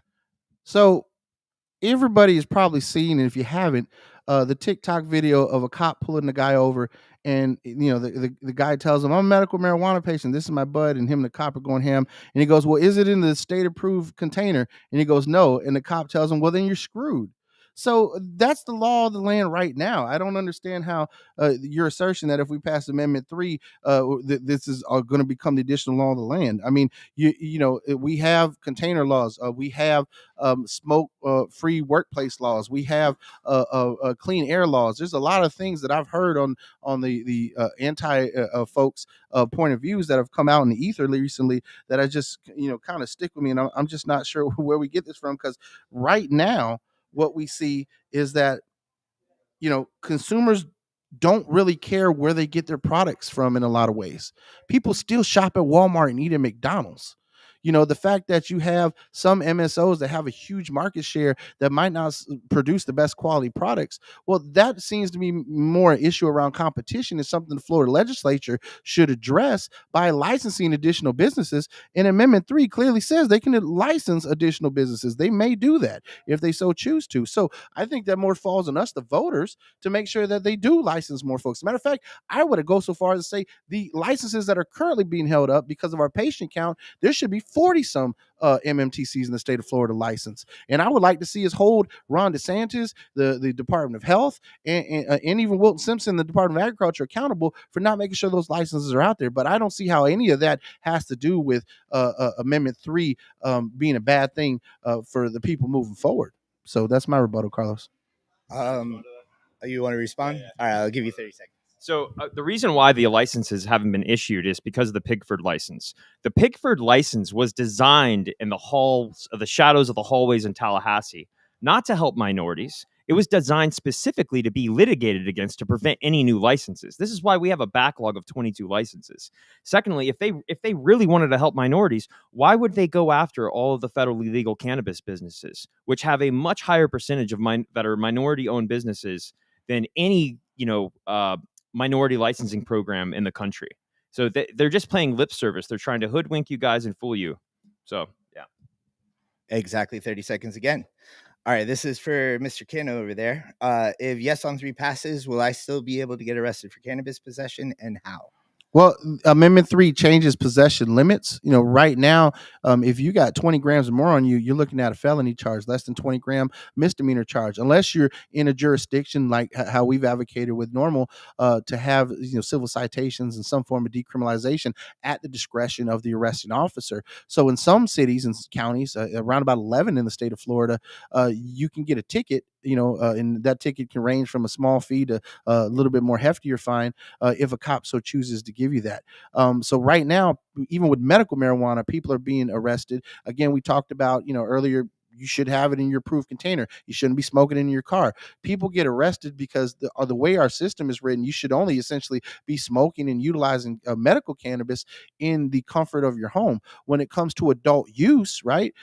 So everybody has probably seen, and if you haven't, the TikTok video of a cop pulling the guy over, and the guy tells him, "I'm a medical marijuana patient. This is my bud," and him and the cop are going ham. And he goes, "Well, is it in the state-approved container?" And he goes, "No." And the cop tells him, "Well, then you're screwed." So that's the law of the land right now. I don't understand how your assertion that if we pass Amendment 3, this is going to become the additional law of the land. I mean, we have container laws. We have smoke-free workplace laws. We have clean air laws. There's a lot of things that I've heard on the anti folks point of views that have come out in the ether recently that I just kind of stick with me, and I'm just not sure where we get this from, because right now what we see is that consumers don't really care where they get their products from in a lot of ways. People still shop at Walmart and eat at McDonald's. The fact that you have some MSOs that have a huge market share that might not produce the best quality products, well, that seems to be more an issue around competition. Is something the Florida legislature should address by licensing additional businesses. And Amendment 3 clearly says they can license additional businesses. They may do that if they so choose to. So I think that more falls on us, the voters, to make sure that they do license more folks. As a matter of fact, I would go so far as to say the licenses that are currently being held up because of our patient count, there should be 40 some MMTCs in the state of Florida license. And I would like to see us hold Ron DeSantis, the Department of Health, and even Wilton Simpson, the Department of Agriculture, accountable for not making sure those licenses are out there. But I don't see how any of that has to do with Amendment 3 being a bad thing for the people moving forward. So that's my rebuttal, Carlos. You want to respond? All right, I'll give you 30 seconds. So the reason why the licenses haven't been issued is because of the Pigford license. The Pigford license was designed in the halls of the shadows of the hallways in Tallahassee, not to help minorities. It was designed specifically to be litigated against to prevent any new licenses. This is why we have a backlog of 22 licenses. Secondly, if they really wanted to help minorities, why would they go after all of the federally legal cannabis businesses, which have a much higher percentage of that are minority-owned businesses than any minority licensing program in the country? So they're just playing lip service. They're trying to hoodwink you guys and fool you. So, yeah. Exactly 30 seconds again. All right, this is for Mr. Kena over there. If yes on 3 passes, will I still be able to get arrested for cannabis possession, and how? Well, Amendment 3 changes possession limits. Right now, if you got 20 grams or more on you, you're looking at a felony charge. Less than 20 gram misdemeanor charge, unless you're in a jurisdiction like how we've advocated with NORML to have civil citations and some form of decriminalization at the discretion of the arresting officer. So in some cities and counties, around about 11 in the state of Florida, you can get a ticket. And that ticket can range from a small fee to a little bit more heftier fine if a cop so chooses to give you that. So right now, even with medical marijuana, people are being arrested. Again, we talked about earlier, you should have it in your approved container. You shouldn't be smoking in your car. People get arrested because the way our system is written, you should only essentially be smoking and utilizing medical cannabis in the comfort of your home. When it comes to adult use, right?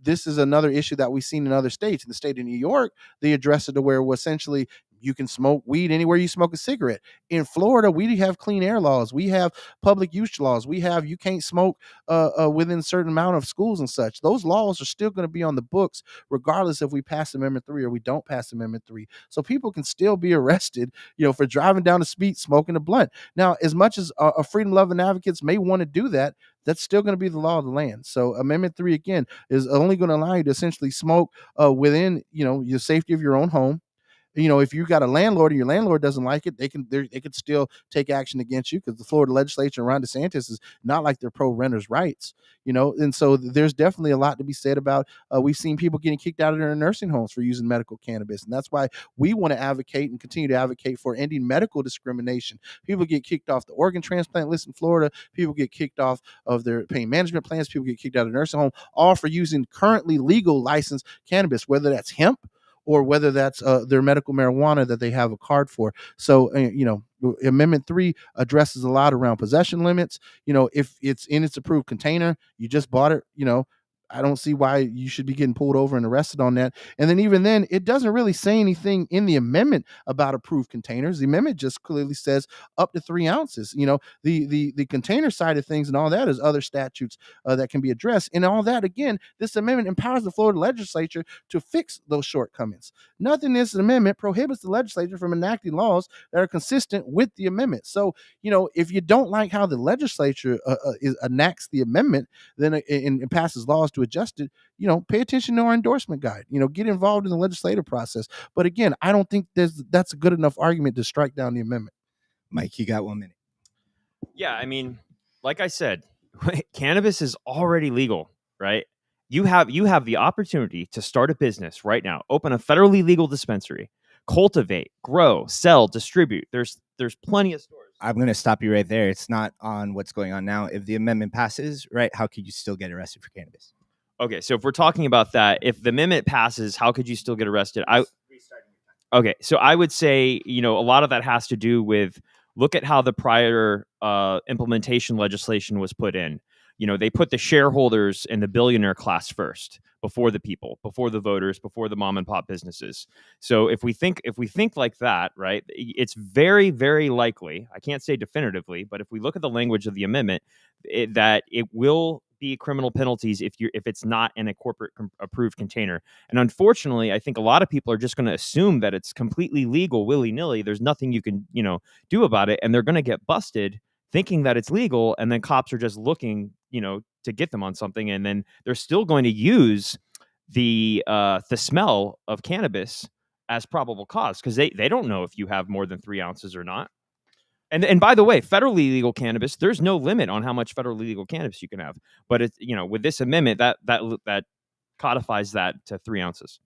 This is another issue that we've seen in other states. In the state of New York, they addressed it to where it was essentially you can smoke weed anywhere you smoke a cigarette. In Florida, we have clean air laws. We have public use laws. We have you can't smoke within a certain amount of schools and such. Those laws are still going to be on the books, regardless if we pass Amendment 3 or we don't pass Amendment 3. So people can still be arrested, for driving down the street smoking a blunt. Now, as much as freedom loving advocates may want to do that, that's still going to be the law of the land. So Amendment 3 again is only going to allow you to essentially smoke within your safety of your own home. If you got a landlord and your landlord doesn't like it, they could still take action against you, because the Florida legislature and Ron DeSantis is not like they're pro renters' rights, and so there's definitely a lot to be said about. We've seen people getting kicked out of their nursing homes for using medical cannabis, and that's why we want to advocate and continue to advocate for ending medical discrimination. People get kicked off the organ transplant list in Florida. People get kicked off of their pain management plans. People get kicked out of nursing home, all for using currently legal licensed cannabis, whether that's hemp or whether that's their medical marijuana that they have a card for. So, Amendment 3 addresses a lot around possession limits. If it's in its approved container, you just bought it, I don't see why you should be getting pulled over and arrested on that. And then even then, it doesn't really say anything in the amendment about approved containers. The amendment just clearly says up to 3 ounces. The container side of things and all that is other statutes that can be addressed. And all that, again, this amendment empowers the Florida legislature to fix those shortcomings. Nothing in this amendment prohibits the legislature from enacting laws that are consistent with the amendment. So, if you don't like how the legislature enacts the amendment, then it passes laws to adjust it, pay attention to our endorsement guide, get involved in the legislative process. But again, I don't think that's a good enough argument to strike down the amendment. Mike, you got 1 minute. Yeah, I mean, like I said, cannabis is already legal, right? You have the opportunity to start a business right now, open a federally legal dispensary, cultivate, grow, sell, distribute. There's plenty of stores. I'm going to stop you right there. It's not on what's going on now. If the amendment passes, right, how could you still get arrested for cannabis? Okay, so if we're talking about that, if the amendment passes, how could you still get arrested? Okay, so I would say, a lot of that has to do with, look at how the prior implementation legislation was put in. They put the shareholders and the billionaire class first, before the people, before the voters, before the mom and pop businesses. So if we think like that, right, it's very, very likely, I can't say definitively, but if we look at the language of the amendment, that it will be criminal penalties if it's not in a corporate approved container. And unfortunately, I think a lot of people are just going to assume that it's completely legal willy-nilly. There's nothing you can, do about it, and they're going to get busted thinking that it's legal, and then cops are just looking, to get them on something, and then they're still going to use the smell of cannabis as probable cause, because they don't know if you have more than 3 ounces or not. And by the way, federally legal cannabis, there's no limit on how much federally legal cannabis you can have. But it's, with this amendment, that codifies that to 3 ounces.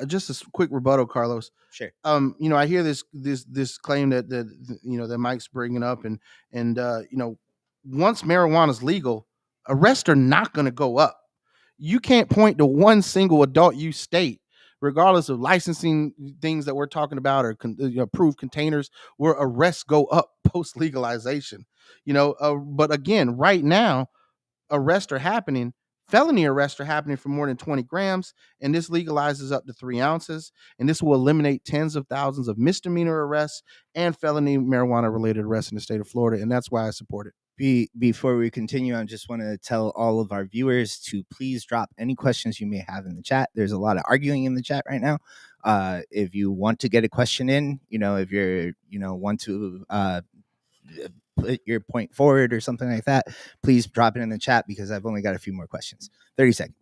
Just a quick rebuttal, Carlos. Sure. I hear this claim that that Mike's bringing up, and once marijuana is legal, arrests are not going to go up. You can't point to one single adult use state, regardless of licensing things that we're talking about or approved containers, where arrests go up post legalization. But again, right now, arrests are happening. Felony arrests are happening for more than 20 grams, and this legalizes up to 3 ounces. And this will eliminate tens of thousands of misdemeanor arrests and felony marijuana-related arrests in the state of Florida, and that's why I support it. Before we continue, I just want to tell all of our viewers to please drop any questions you may have in the chat. There's a lot of arguing in the chat right now. If you want to get a question in, if you're, want to put your point forward or something like that, please drop it in the chat, because I've only got a few more questions. 30 seconds.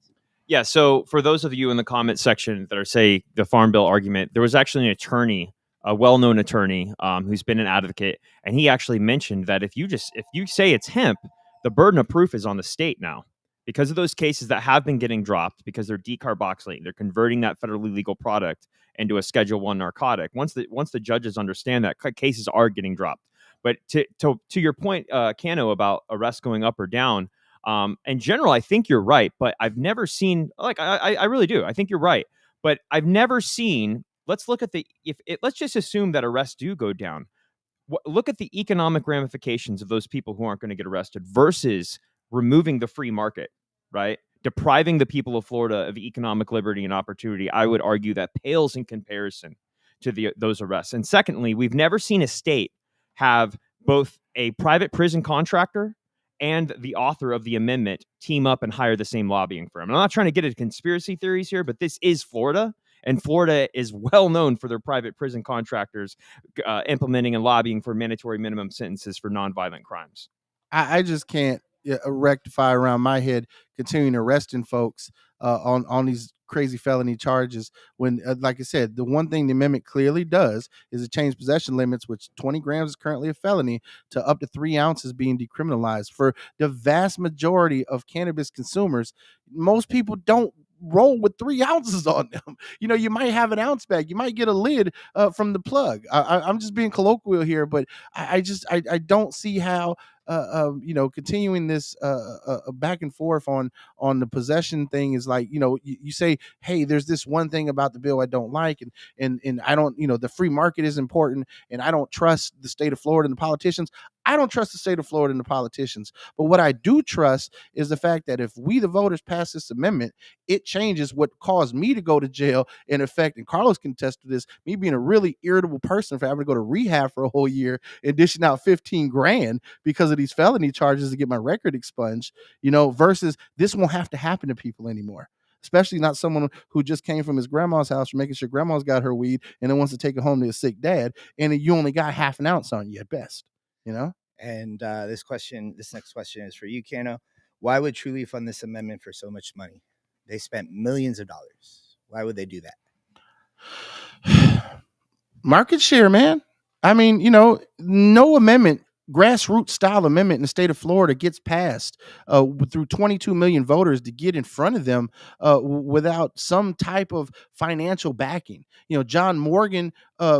Yeah. So for those of you in the comment section that are, say, the Farm Bill argument, there was actually an attorney, a well-known attorney who's been an advocate, and he actually mentioned that if you say it's hemp, the burden of proof is on the state now, because of those cases that have been getting dropped because they're decarboxylating, they're converting that federally legal product into a Schedule I narcotic. Once the judges understand that, cases are getting dropped. But to your point, Cano, about arrests going up or down, In general, I think you're right, but I've never seen like I really do. I think you're right, but I've never seen. Let's look at the let's just assume that arrests do go down. Look at the economic ramifications of those people who aren't going to get arrested versus removing the free market, right? Depriving the people of Florida of economic liberty and opportunity. I would argue that pales in comparison to those arrests. And secondly, we've never seen a state have both a private prison contractor and the author of the amendment team up and hire the same lobbying firm. I'm not trying to get into conspiracy theories here, but this is Florida. And Florida is well known for their private prison contractors implementing and lobbying for mandatory minimum sentences for nonviolent crimes. I just can't rectify around my head continuing arresting folks on these crazy felony charges when, like I said, the one thing the amendment clearly does is it change possession limits, which 20 grams is currently a felony, to up to 3 ounces being decriminalized. For the vast majority of cannabis consumers, most people don't roll with 3 ounces on them. You might have an ounce bag, you might get a lid from the plug. I'm just being colloquial here, but I don't see how continuing this back and forth on the possession thing is like, you say, hey, there's this one thing about the bill I don't like, and I don't, the free market is important, and I don't trust the state of Florida and the politicians. I don't trust the state of Florida and the politicians. But what I do trust is the fact that if we, the voters, pass this amendment, it changes what caused me to go to jail, in effect. And Carlos can attest to this, me being a really irritable person for having to go to rehab for a whole year and dishing out 15 grand because of these felony charges to get my record expunged, versus this won't have to happen to people anymore. Especially not someone who just came from his grandma's house for making sure grandma's got her weed and then wants to take it home to a sick dad, and you only got half an ounce on you at best. And this next question is for you, Kano. Why would Trulieve fund this amendment for so much money? They spent millions of dollars. Why would they do that? Market share, man. I mean, no amendment, grassroots style amendment in the state of Florida gets passed through 22 million voters to get in front of them without some type of financial backing. John Morgan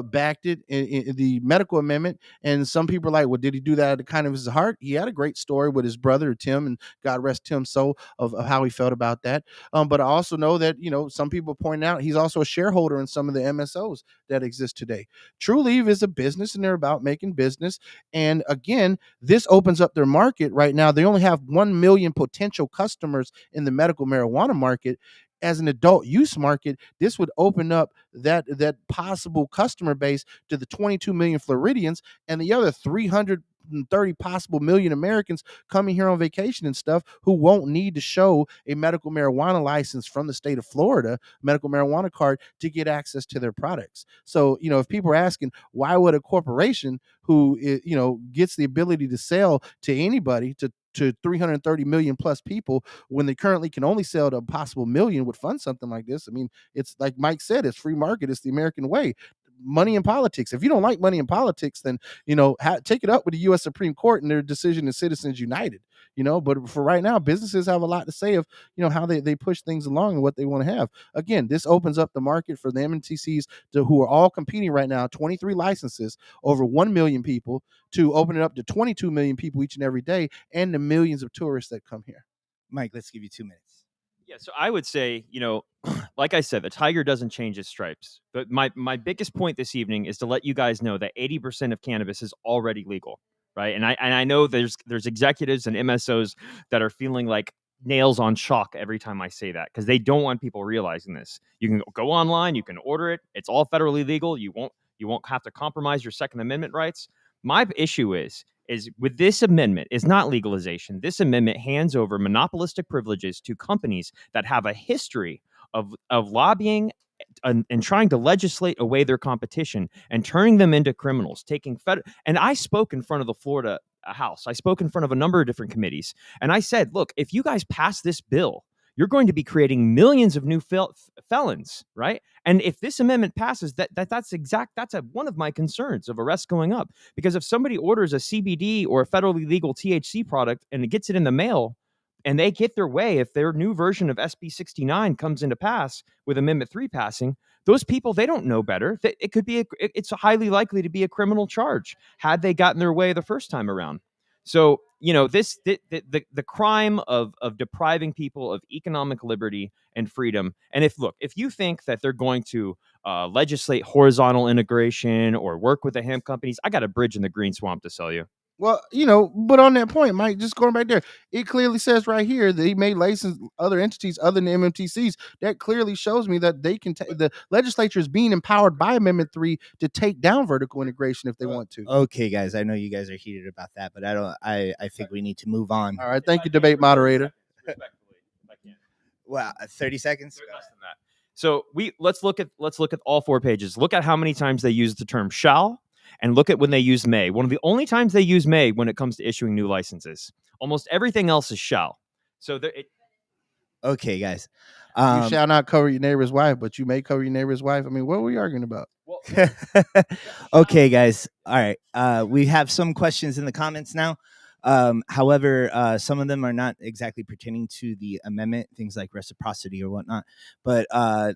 backed it in the medical amendment, and some people are like, well, did he do that out of kind of his heart? He had a great story with his brother Tim, and God rest Tim's soul, of how he felt about that. But I also know that some people point out he's also a shareholder in some of the MSOs that exist today. Trulieve is a business, and they're about making business. And again, this opens up their market. Right now, they only have 1 million potential customers in the medical marijuana market. As an adult use market, this would open up that possible customer base to the 22 million Floridians and the other 330 possible million Americans coming here on vacation and stuff, who won't need to show a medical marijuana license from the state of Florida, medical marijuana card, to get access to their products. So, if people are asking, why would a corporation who, gets the ability to sell to anybody, to 330 million plus people, when they currently can only sell to a possible million, would fund something like this? I mean, it's like Mike said, it's free market. It's the American way. Money in politics. If you don't like money in politics, then take it up with the U.S. Supreme Court and their decision in Citizens United. But for right now, businesses have a lot to say of how they push things along and what they want to have. Again, this opens up the market for the MNTCs who are all competing right now, 23 licenses, over 1 million people, to open it up to 22 million people each and every day, and the millions of tourists that come here. Mike, let's give you 2 minutes. Yeah, so I would say, like I said, the tiger doesn't change its stripes. But my biggest point this evening is to let you guys know that 80% of cannabis is already legal, right? And I know there's executives and MSOs that are feeling like nails on chalk every time I say that, because they don't want people realizing this. You can go online, you can order it. It's all federally legal. You won't have to compromise your Second Amendment rights. My issue is with this amendment is not legalization. This amendment hands over monopolistic privileges to companies that have a history of lobbying and trying to legislate away their competition and turning them into criminals, and I spoke in front of the Florida House. I spoke in front of a number of different committees, and I said, look, if you guys pass this bill, you're going to be creating millions of new felons, right? And if this amendment passes, that's one of my concerns of arrests going up. Because if somebody orders a CBD or a federally legal THC product and it gets it in the mail, and they get their way, if their new version of SB 69 comes into pass with Amendment 3 passing, those people, they don't know better. It's highly likely to be a criminal charge had they gotten their way the first time around. So the crime of depriving people of economic liberty and freedom. And if you think that they're going to legislate horizontal integration or work with the hemp companies, I got a bridge in the green swamp to sell you. Well, but on that point, Mike, just going back there, it clearly says right here that he may license other entities other than MMTCs. That clearly shows me that they can the legislature is being empowered by Amendment 3 to take down vertical integration if they want to. Okay, guys, I know you guys are heated about that, but I think we need to move on. All right, thank you, debate moderator. Respectfully, if I can. Well, 30 seconds. Less than that. So let's look at all 4 pages. Look at how many times they use the term shall, and look at when they use may. One of the only times they use may when it comes to issuing new licenses. Almost everything else is shall. So okay, guys. You shall not cover your neighbor's wife, but you may cover your neighbor's wife. I mean, what are we arguing about? Okay, guys. All right. We have some questions in the comments now. However, some of them are not exactly pertaining to the amendment, things like reciprocity or whatnot. But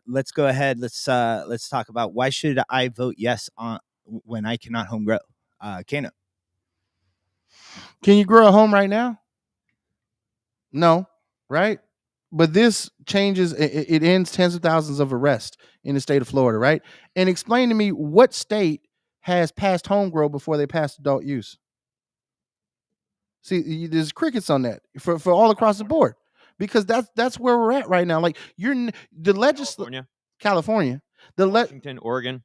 let's go ahead. Let's talk about why should I vote yes on when I cannot home grow. Kano. Can you grow a home right now? No, right? But this changes, it ends tens of thousands of arrests in the state of Florida, right? And explain to me what state has passed home grow before they passed adult use. See, there's crickets on that for all across the board, because that's where we're at right now. Like the legislature, California, Washington, Oregon.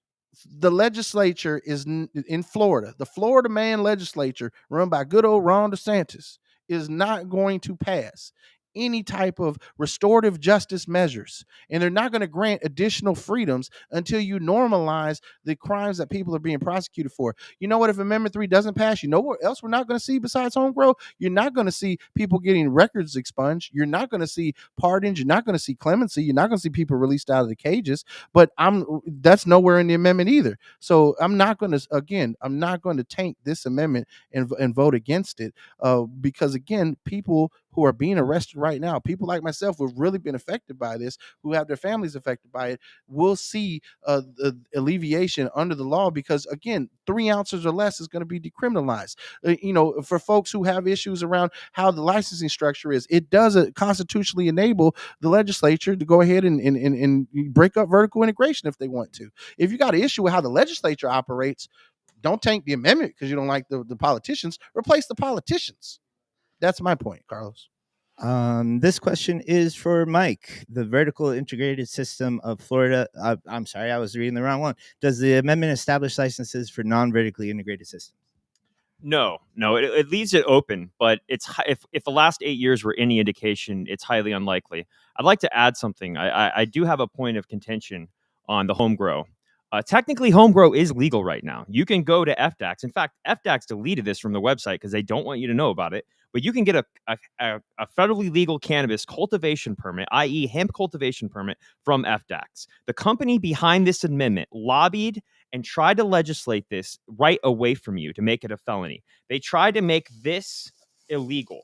The legislature is in Florida. The Florida man legislature, run by good old Ron DeSantis, is not going to pass any type of restorative justice measures, and they're not going to grant additional freedoms until you normalize the crimes that people are being prosecuted for. You know what? If Amendment 3 doesn't pass, you know what else we're not going to see besides home grow? You're not going to see people getting records expunged. You're not going to see pardons. You're not going to see clemency. You're not going to see people released out of the cages. But that's nowhere in the amendment either. So I'm not going to tank this amendment and vote against it, because again, people who are being arrested right now, people like myself who have really been affected by this, who have their families affected by it, will see the alleviation under the law, because again, 3 ounces or less is going to be decriminalized. For folks who have issues around how the licensing structure is, it does constitutionally enable the legislature to go ahead and break up vertical integration if they want to. If you got an issue with how the legislature operates, don't tank the amendment because you don't like the politicians. Replace the politicians. That's my point, Carlos. This question is for Mike. The vertical integrated system of Florida. I'm sorry, I was reading the wrong one. Does the amendment establish licenses for non-vertically integrated systems? No, it leaves it open, but if the last 8 years were any indication, it's highly unlikely. I'd like to add something. I do have a point of contention on the home grow. Technically, home grow is legal right now. You can go to FDAX. In fact, FDAX deleted this from the website because they don't want you to know about it. But you can get a federally legal cannabis cultivation permit, i.e. hemp cultivation permit, from FDAX. The company behind this amendment lobbied and tried to legislate this right away from you to make it a felony. They tried to make this illegal.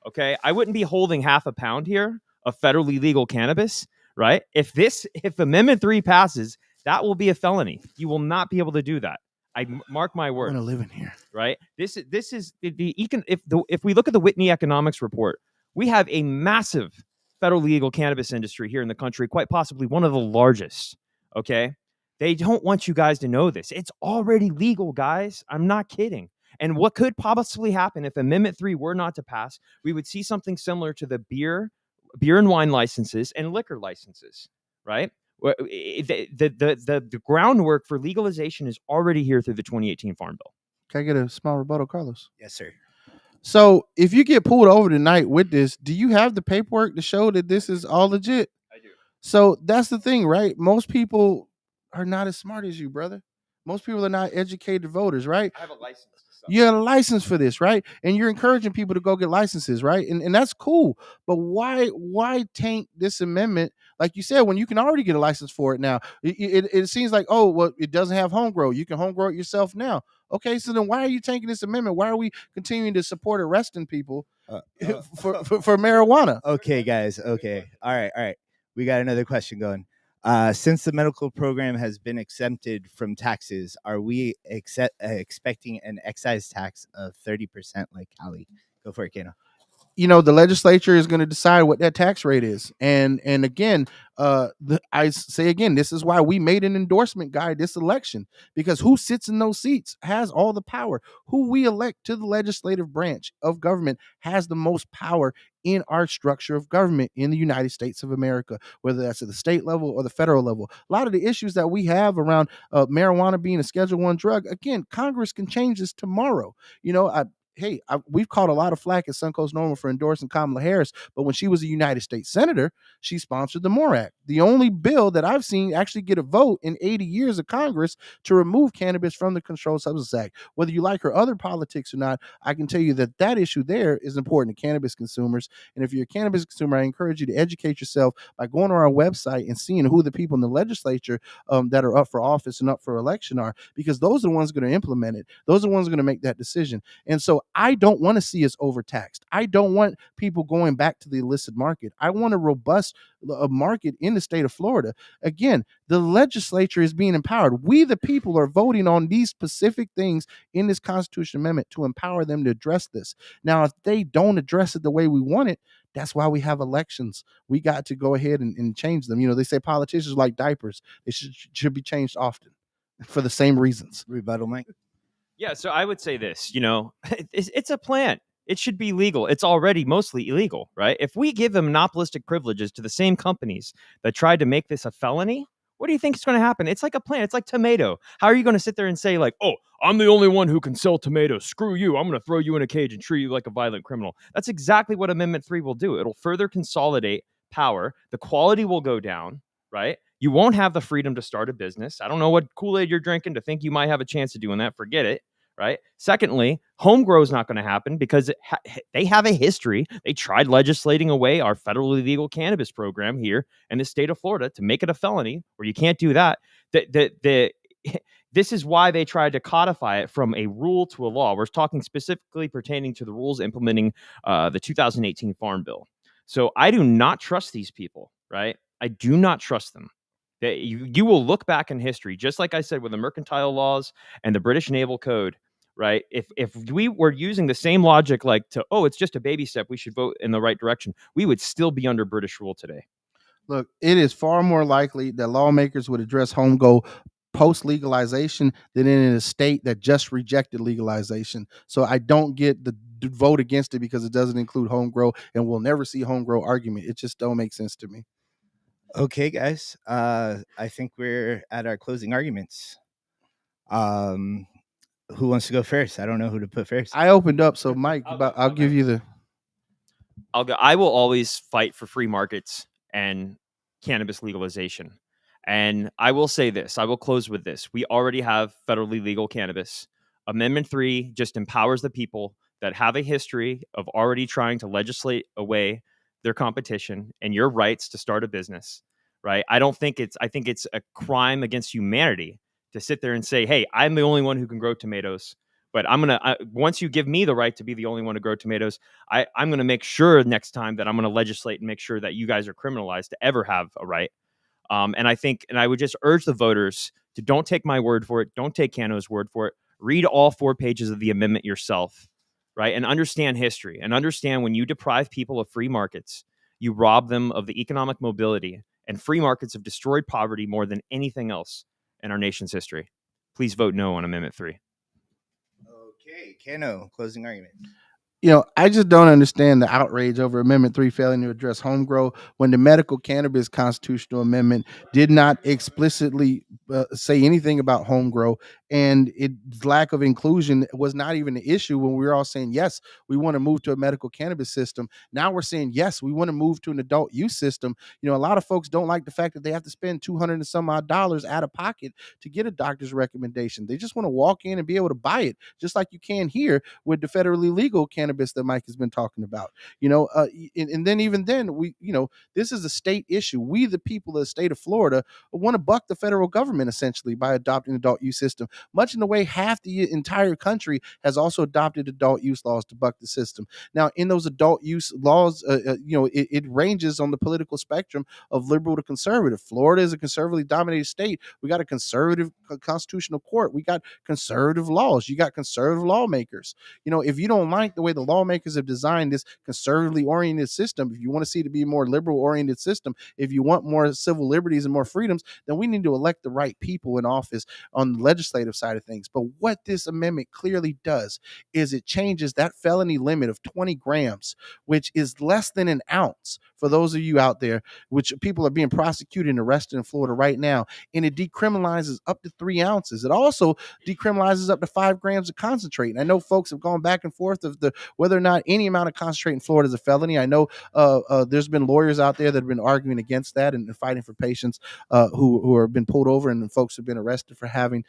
Okay, I wouldn't be holding half a pound here of federally legal cannabis, right? If Amendment 3 passes, that will be a felony. You will not be able to do that. I mark my word. I'm gonna live in here, right? This is if we look at the Whitney Economics Report, we have a massive federal legal cannabis industry here in the country, quite possibly one of the largest. Okay, they don't want you guys to know this. It's already legal, guys. I'm not kidding. And what could possibly happen if Amendment 3 were not to pass? We would see something similar to the beer and wine licenses and liquor licenses, right? The groundwork for legalization is already here through the 2018 Farm Bill. Can I get a small rebuttal, Carlos? Yes, sir. So if you get pulled over tonight with this, do you have the paperwork to show that this is all legit? I do. So that's the thing, right? Most people are not as smart as you, brother. Most people are not educated voters, right? I have a license. You have a license for this, right? And you're encouraging people to go get licenses, right? And that's cool. But why taint this amendment? Like you said, when you can already get a license for it now, it seems like, oh, well, it doesn't have home grow. You can home grow it yourself now. Okay, so then why are you taking this amendment? Why are we continuing to support arresting people for marijuana? Okay, guys. Okay. All right. We got another question going. Since the medical program has been exempted from taxes, are we expecting an excise tax of 30% like Cali? Go for it, Kano. The legislature is going to decide what that tax rate is, and again, I say again, this is why we made an endorsement guide this election, because who sits in those seats has all the power. Who we elect to the legislative branch of government has the most power in our structure of government in the United States of America, whether that's at the state level or the federal level. A lot of the issues that we have around marijuana being a Schedule I drug, again, Congress can change this tomorrow. We've caught a lot of flack at Suncoast Normal for endorsing Kamala Harris, but when she was a United States Senator, she sponsored the MORE Act, the only bill that I've seen actually get a vote in 80 years of Congress to remove cannabis from the Controlled Substances Act. Whether you like her other politics or not, I can tell you that that issue there is important to cannabis consumers. And if you're a cannabis consumer, I encourage you to educate yourself by going to our website and seeing who the people in the legislature that are up for office and up for election are, because those are the ones going to implement it. Those are the ones going to make that decision. And so I don't want to see us overtaxed. I don't want people going back to the illicit market. I want a robust market in the state of Florida. Again, the legislature is being empowered. We, the people, are voting on these specific things in this Constitution Amendment to empower them to address this. Now, if they don't address it the way we want it, that's why we have elections. We got to go ahead and change them. They say politicians like diapers. They should be changed often for the same reasons. Rebuttal, Mike. Yeah, so I would say this, it's a plan. It should be legal. It's already mostly illegal, right? If we give them monopolistic privileges to the same companies that tried to make this a felony, what do you think is going to happen? It's like a plan. It's like tomato. How are you going to sit there and say like, oh, I'm the only one who can sell tomatoes. Screw you. I'm going to throw you in a cage and treat you like a violent criminal. That's exactly what Amendment 3 will do. It'll further consolidate power. The quality will go down, right? You won't have the freedom to start a business. I don't know what Kool-Aid you're drinking to think you might have a chance of doing that. Forget it. Right. Secondly, home grow is not going to happen because they have a history. They tried legislating away our federally legal cannabis program here in the state of Florida to make it a felony where you can't do that. This is why they tried to codify it from a rule to a law. We're talking specifically pertaining to the rules implementing the 2018 Farm Bill. So I do not trust these people. Right. I do not trust them. You will look back in history, just like I said, with the mercantile laws and the British Naval Code. Right. If we were using the same logic, like it's just a baby step, we should vote in the right direction, we would still be under British rule today. Look, it is far more likely that lawmakers would address home grow post legalization than in a state that just rejected legalization. So I don't get the vote against it because it doesn't include home grow, and we'll never see home grow argument. It just don't make sense to me. Okay, guys. I think we're at our closing arguments. Who wants to go first? I don't know who to put first. I opened up, so Mike, I'll give you the. I'll go. I will always fight for free markets and cannabis legalization. And I will say this. I will close with this. We already have federally legal cannabis. Amendment 3 just empowers the people that have a history of already trying to legislate away their competition and your rights to start a business. Right? I think it's a crime against humanity to sit there and say, hey, I'm the only one who can grow tomatoes, but once you give me the right to be the only one to grow tomatoes, I'm going to make sure next time that I'm going to legislate and make sure that you guys are criminalized to ever have a right. And I would just urge the voters to don't take my word for it. Don't take Kano's word for it. Read all 4 pages of the amendment yourself, right? And understand history and understand when you deprive people of free markets, you rob them of the economic mobility, and free markets have destroyed poverty more than anything else in our nation's history. Please vote no on Amendment 3. Okay, Kano, closing argument. I just don't understand the outrage over Amendment 3 failing to address home grow when the medical cannabis constitutional amendment did not explicitly say anything about home grow, and its lack of inclusion was not even an issue when we were all saying, yes, we want to move to a medical cannabis system. Now we're saying, yes, we want to move to an adult use system. A lot of folks don't like the fact that they have to spend $200 and some odd out of pocket to get a doctor's recommendation. They just want to walk in and be able to buy it, just like you can here with the federally legal cannabis that Mike has been talking about. And then even then, this is a state issue. We, the people of the state of Florida, want to buck the federal government essentially by adopting adult use system, much in the way half the entire country has also adopted adult use laws to buck the system. Now, in those adult use laws, it ranges on the political spectrum of liberal to conservative. Florida is a conservatively dominated state. We got a conservative constitutional court. We got conservative laws. You got conservative lawmakers. If you don't like the way the the lawmakers have designed this conservatively oriented system, if you want to see it to be a more liberal oriented system, if you want more civil liberties and more freedoms, then we need to elect the right people in office on the legislative side of things. But what this amendment clearly does is it changes that felony limit of 20 grams, which is less than an ounce for those of you out there, which people are being prosecuted and arrested in Florida right now. And it decriminalizes up to 3 ounces. It also decriminalizes up to 5 grams of concentrate. And I know folks have gone back and forth of whether or not any amount of concentrate in Florida is a felony. I know there's been lawyers out there that have been arguing against that and fighting for patients who have been pulled over, and folks have been arrested for having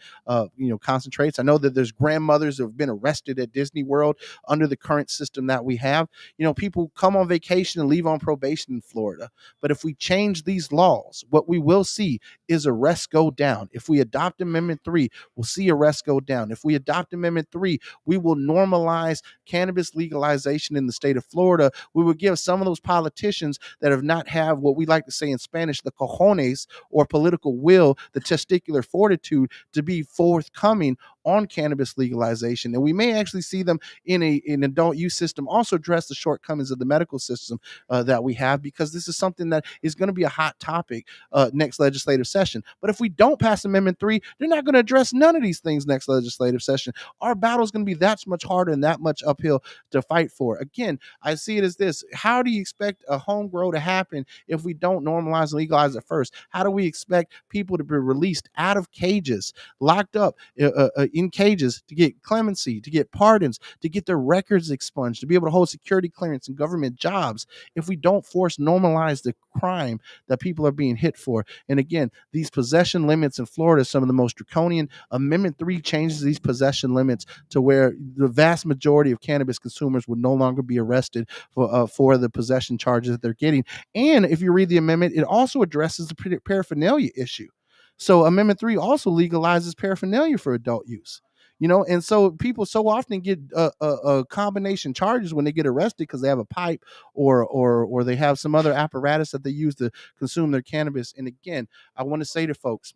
concentrates. I know that there's grandmothers who have been arrested at Disney World under the current system that we have. People come on vacation and leave on probation in Florida. But if we change these laws, what we will see is arrests go down. If we adopt Amendment 3, we'll see arrests go down. If we adopt Amendment 3, we will normalize cannabis legalization in the state of Florida. We will give some of those politicians that have not have what we like to say in Spanish, the cojones, or political will, the testicular fortitude to be forthcoming on cannabis legalization. And we may actually see them in an adult use system also address the shortcomings of the medical system that we have, because this is something that is going to be a hot topic next legislative session. But if we don't pass Amendment 3, they're not going to address none of these things next legislative session. Our battle is going to be that much harder and that much uphill to fight for. Again, I see it as this: how do you expect a home grow to happen if we don't normalize and legalize it first? How do we expect people to be released out of cages, locked up in cages, to get clemency, to get pardons, to get their records expunged, to be able to hold security clearance and government jobs, if we don't normalize the crime that people are being hit for? And again, these possession limits in Florida, some of the most draconian. Amendment 3 changes these possession limits to where the vast majority of cannabis consumers would no longer be arrested for the possession charges that they're getting. And if you read the amendment, it also addresses the paraphernalia issue. So Amendment 3 also legalizes paraphernalia for adult use. And so people so often get a combination charges when they get arrested because they have a pipe or they have some other apparatus that they use to consume their cannabis. And again, I want to say to folks,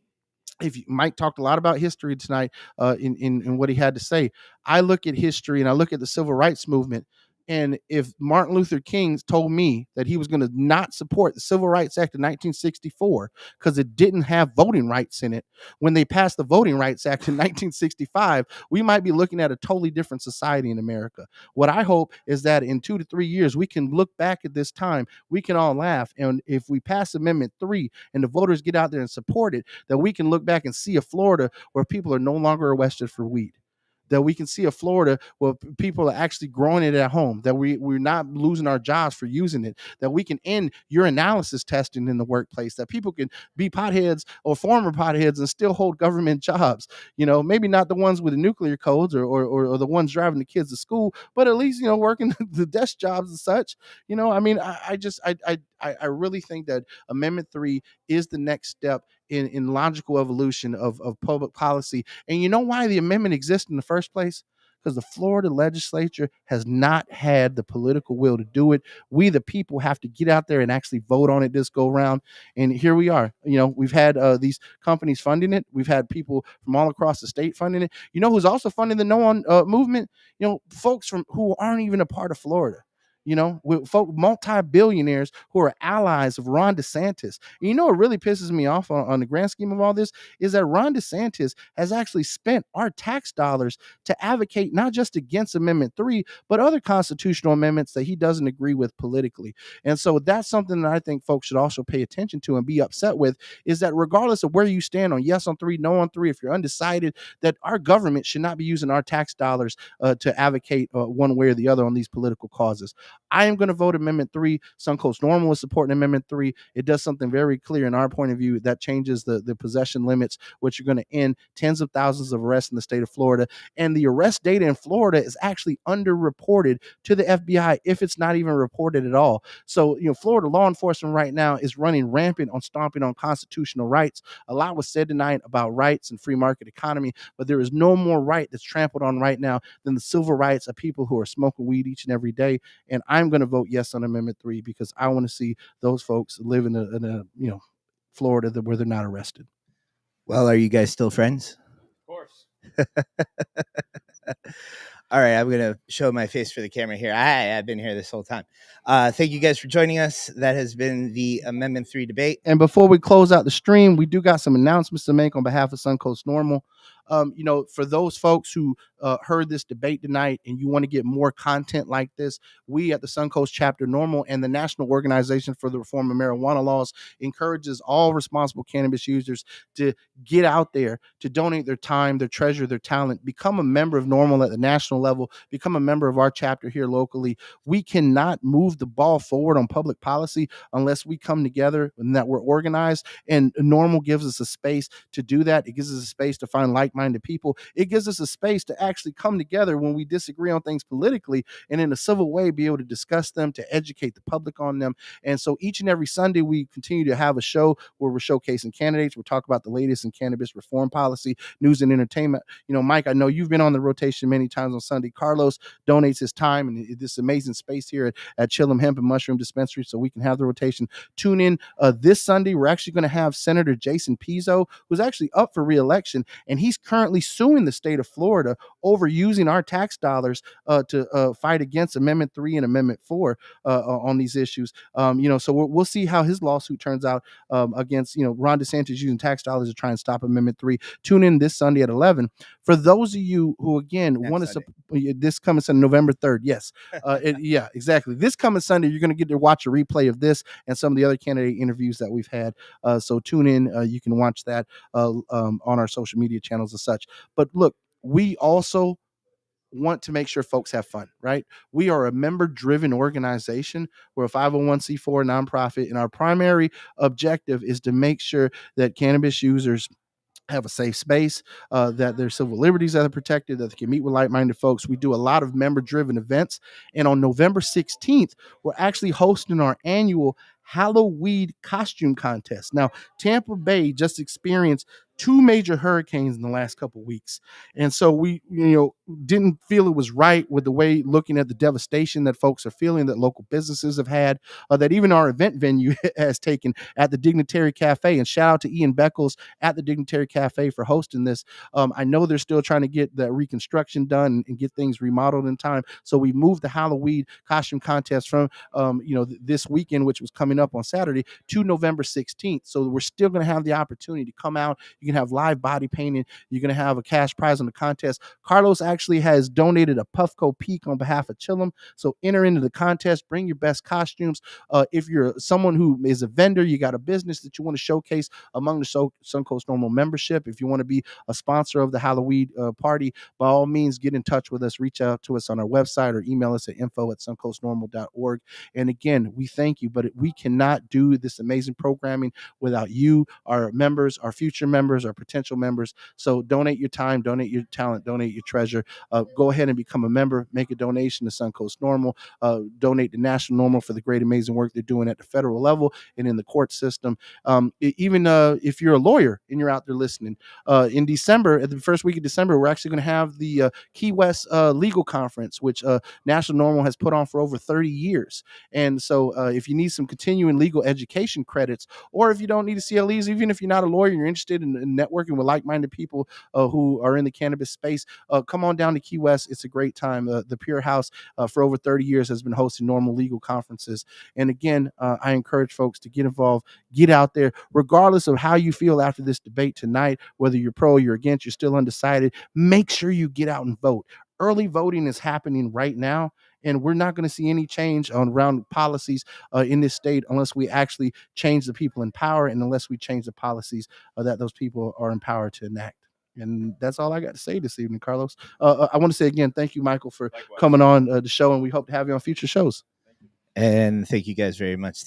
Mike talked a lot about history tonight in what he had to say. I look at history and I look at the civil rights movement. And if Martin Luther King told me that he was going to not support the Civil Rights Act of 1964 because it didn't have voting rights in it, when they passed the Voting Rights Act in 1965, we might be looking at a totally different society in America. What I hope is that in 2 to 3 years, we can look back at this time, we can all laugh. And if we pass Amendment 3 and the voters get out there and support it, that we can look back and see a Florida where people are no longer arrested for weed. That we can see a Florida where people are actually growing it at home, that we're not losing our jobs for using it, that we can end urinalysis testing in the workplace, that people can be potheads or former potheads and still hold government jobs. Maybe not the ones with the nuclear codes or the ones driving the kids to school, but at least, working the desk jobs and such. I really think that Amendment 3 is the next step in logical evolution of public policy. And you know why the amendment exists in the first place? Because the Florida legislature has not had the political will to do it. We, the people, have to get out there and actually vote on it this go round. And here we are. We've had these companies funding it. We've had people from all across the state funding it. Who's also funding the No On movement? Folks who aren't even a part of Florida. With folk multi-billionaires who are allies of Ron DeSantis. And what really pisses me off on the grand scheme of all this is that Ron DeSantis has actually spent our tax dollars to advocate not just against Amendment 3, but other constitutional amendments that he doesn't agree with politically. And so that's something that I think folks should also pay attention to and be upset with, is that regardless of where you stand on yes on 3, no on 3, if you're undecided, that our government should not be using our tax dollars to advocate one way or the other on these political causes. I am going to vote Amendment 3. Suncoast NORML is supporting Amendment 3. It does something very clear in our point of view that changes the possession limits, which are going to end tens of thousands of arrests in the state of Florida. And the arrest data in Florida is actually underreported to the FBI, if it's not even reported at all. So, Florida law enforcement right now is running rampant on stomping on constitutional rights. A lot was said tonight about rights and free market economy, but there is no more right that's trampled on right now than the civil rights of people who are smoking weed each and every day. And I'm going to vote yes on Amendment 3 because I want to see those folks live in a Florida where they're not arrested. Well, are you guys still friends? Of course. All right, I'm gonna show my face for the camera here. I've been here this whole time. Thank you guys for joining us. That has been the Amendment 3 debate. And before we close out the stream, we do got some announcements to make on behalf of Suncoast Normal. For those folks who heard this debate tonight and you want to get more content like this, we at the Suncoast Chapter Normal and the National Organization for the Reform of Marijuana Laws encourages all responsible cannabis users to get out there, to donate their time, their treasure, their talent, become a member of Normal at the national level, become a member of our chapter here locally. We cannot move the ball forward on public policy unless we come together and that we're organized. And Normal gives us a space to do that. It gives us a space to find like-minded people. It gives us a space to actually come together when we disagree on things politically and in a civil way be able to discuss them, to educate the public on them. And so each and every Sunday we continue to have a show where we're showcasing candidates. We'll talk about the latest in cannabis reform policy, news and entertainment. Mike, I know you've been on the rotation many times on Sunday. Carlos donates his time and this amazing space here at Chillum Hemp and Mushroom Dispensary so we can have the rotation. Tune in this Sunday. We're actually going to have Senator Jason Pizzo, who's actually up for re-election, and he's currently suing the state of Florida over using our tax dollars to fight against Amendment 3 and Amendment 4 on these issues. So we'll see how his lawsuit turns out against Ron DeSantis using tax dollars to try and stop Amendment 3. Tune in this Sunday at 11. For those of you who again want to support this coming Sunday, November 3rd, yes, yeah, exactly. This coming Sunday, you're going to get to watch a replay of this and some of the other candidate interviews that we've had. So tune in. You can watch that on our social media channels and such. But look, we also want to make sure folks have fun, right? We are a member-driven organization. We're a 501c4 nonprofit, and our primary objective is to make sure that cannabis users have a safe space, that their civil liberties are protected, that they can meet with like-minded folks. We do a lot of member-driven events. And on November 16th, we're actually hosting our annual Halloween costume contest. Now, Tampa Bay just experienced 2 major hurricanes in the last couple of weeks. And so we, didn't feel it was right with the way looking at the devastation that folks are feeling, that local businesses have had, that even our event venue has taken at the Dignitary Cafe. And shout out to Ian Beckles at the Dignitary Cafe for hosting this. I know they're still trying to get the reconstruction done and get things remodeled in time. So we moved the Halloween costume contest from, this weekend, which was coming up on Saturday, to November 16th. So we're still going to have the opportunity to come out. You can have live body painting. You're going to have a cash prize on the contest. Carlos actually has donated a Puffco Peak on behalf of Chillum. So enter into the contest. Bring your best costumes. If you're someone who is a vendor, you got a business that you want to showcase among the Suncoast Normal membership. If you want to be a sponsor of the Halloween party, by all means, get in touch with us. Reach out to us on our website or email us at info@suncoastnormal.org. And again, we thank you, but we cannot do this amazing programming without you, our members, our future members, our potential members. So donate your time, donate your talent, donate your treasure. Go ahead and become a member. Make a donation to Suncoast Normal. Donate to National Normal for the great, amazing work they're doing at the federal level and in the court system. Even if you're a lawyer and you're out there listening, in December, at the first week of December, we're actually going to have the Key West Legal Conference, which National Normal has put on for over 30 years. And so if you need some continuing legal education credits, or if you don't need a CLEs, even if you're not a lawyer and you're interested in networking with like-minded people who are in the cannabis space, come on down to Key West. It's a great time. The Pure House for over 30 years has been hosting normal legal conferences. And again, I encourage folks to get involved, get out there, regardless of how you feel after this debate tonight, whether you're pro or you're against, you're still undecided, make sure you get out and vote. Early voting is happening right now, and we're not going to see any change around policies in this state unless we actually change the people in power and unless we change the policies that those people are empowered to enact. And that's all I got to say this evening, Carlos. I want to say again, thank you, Michael, for coming on the show, and we hope to have you on future shows. And thank you guys very much.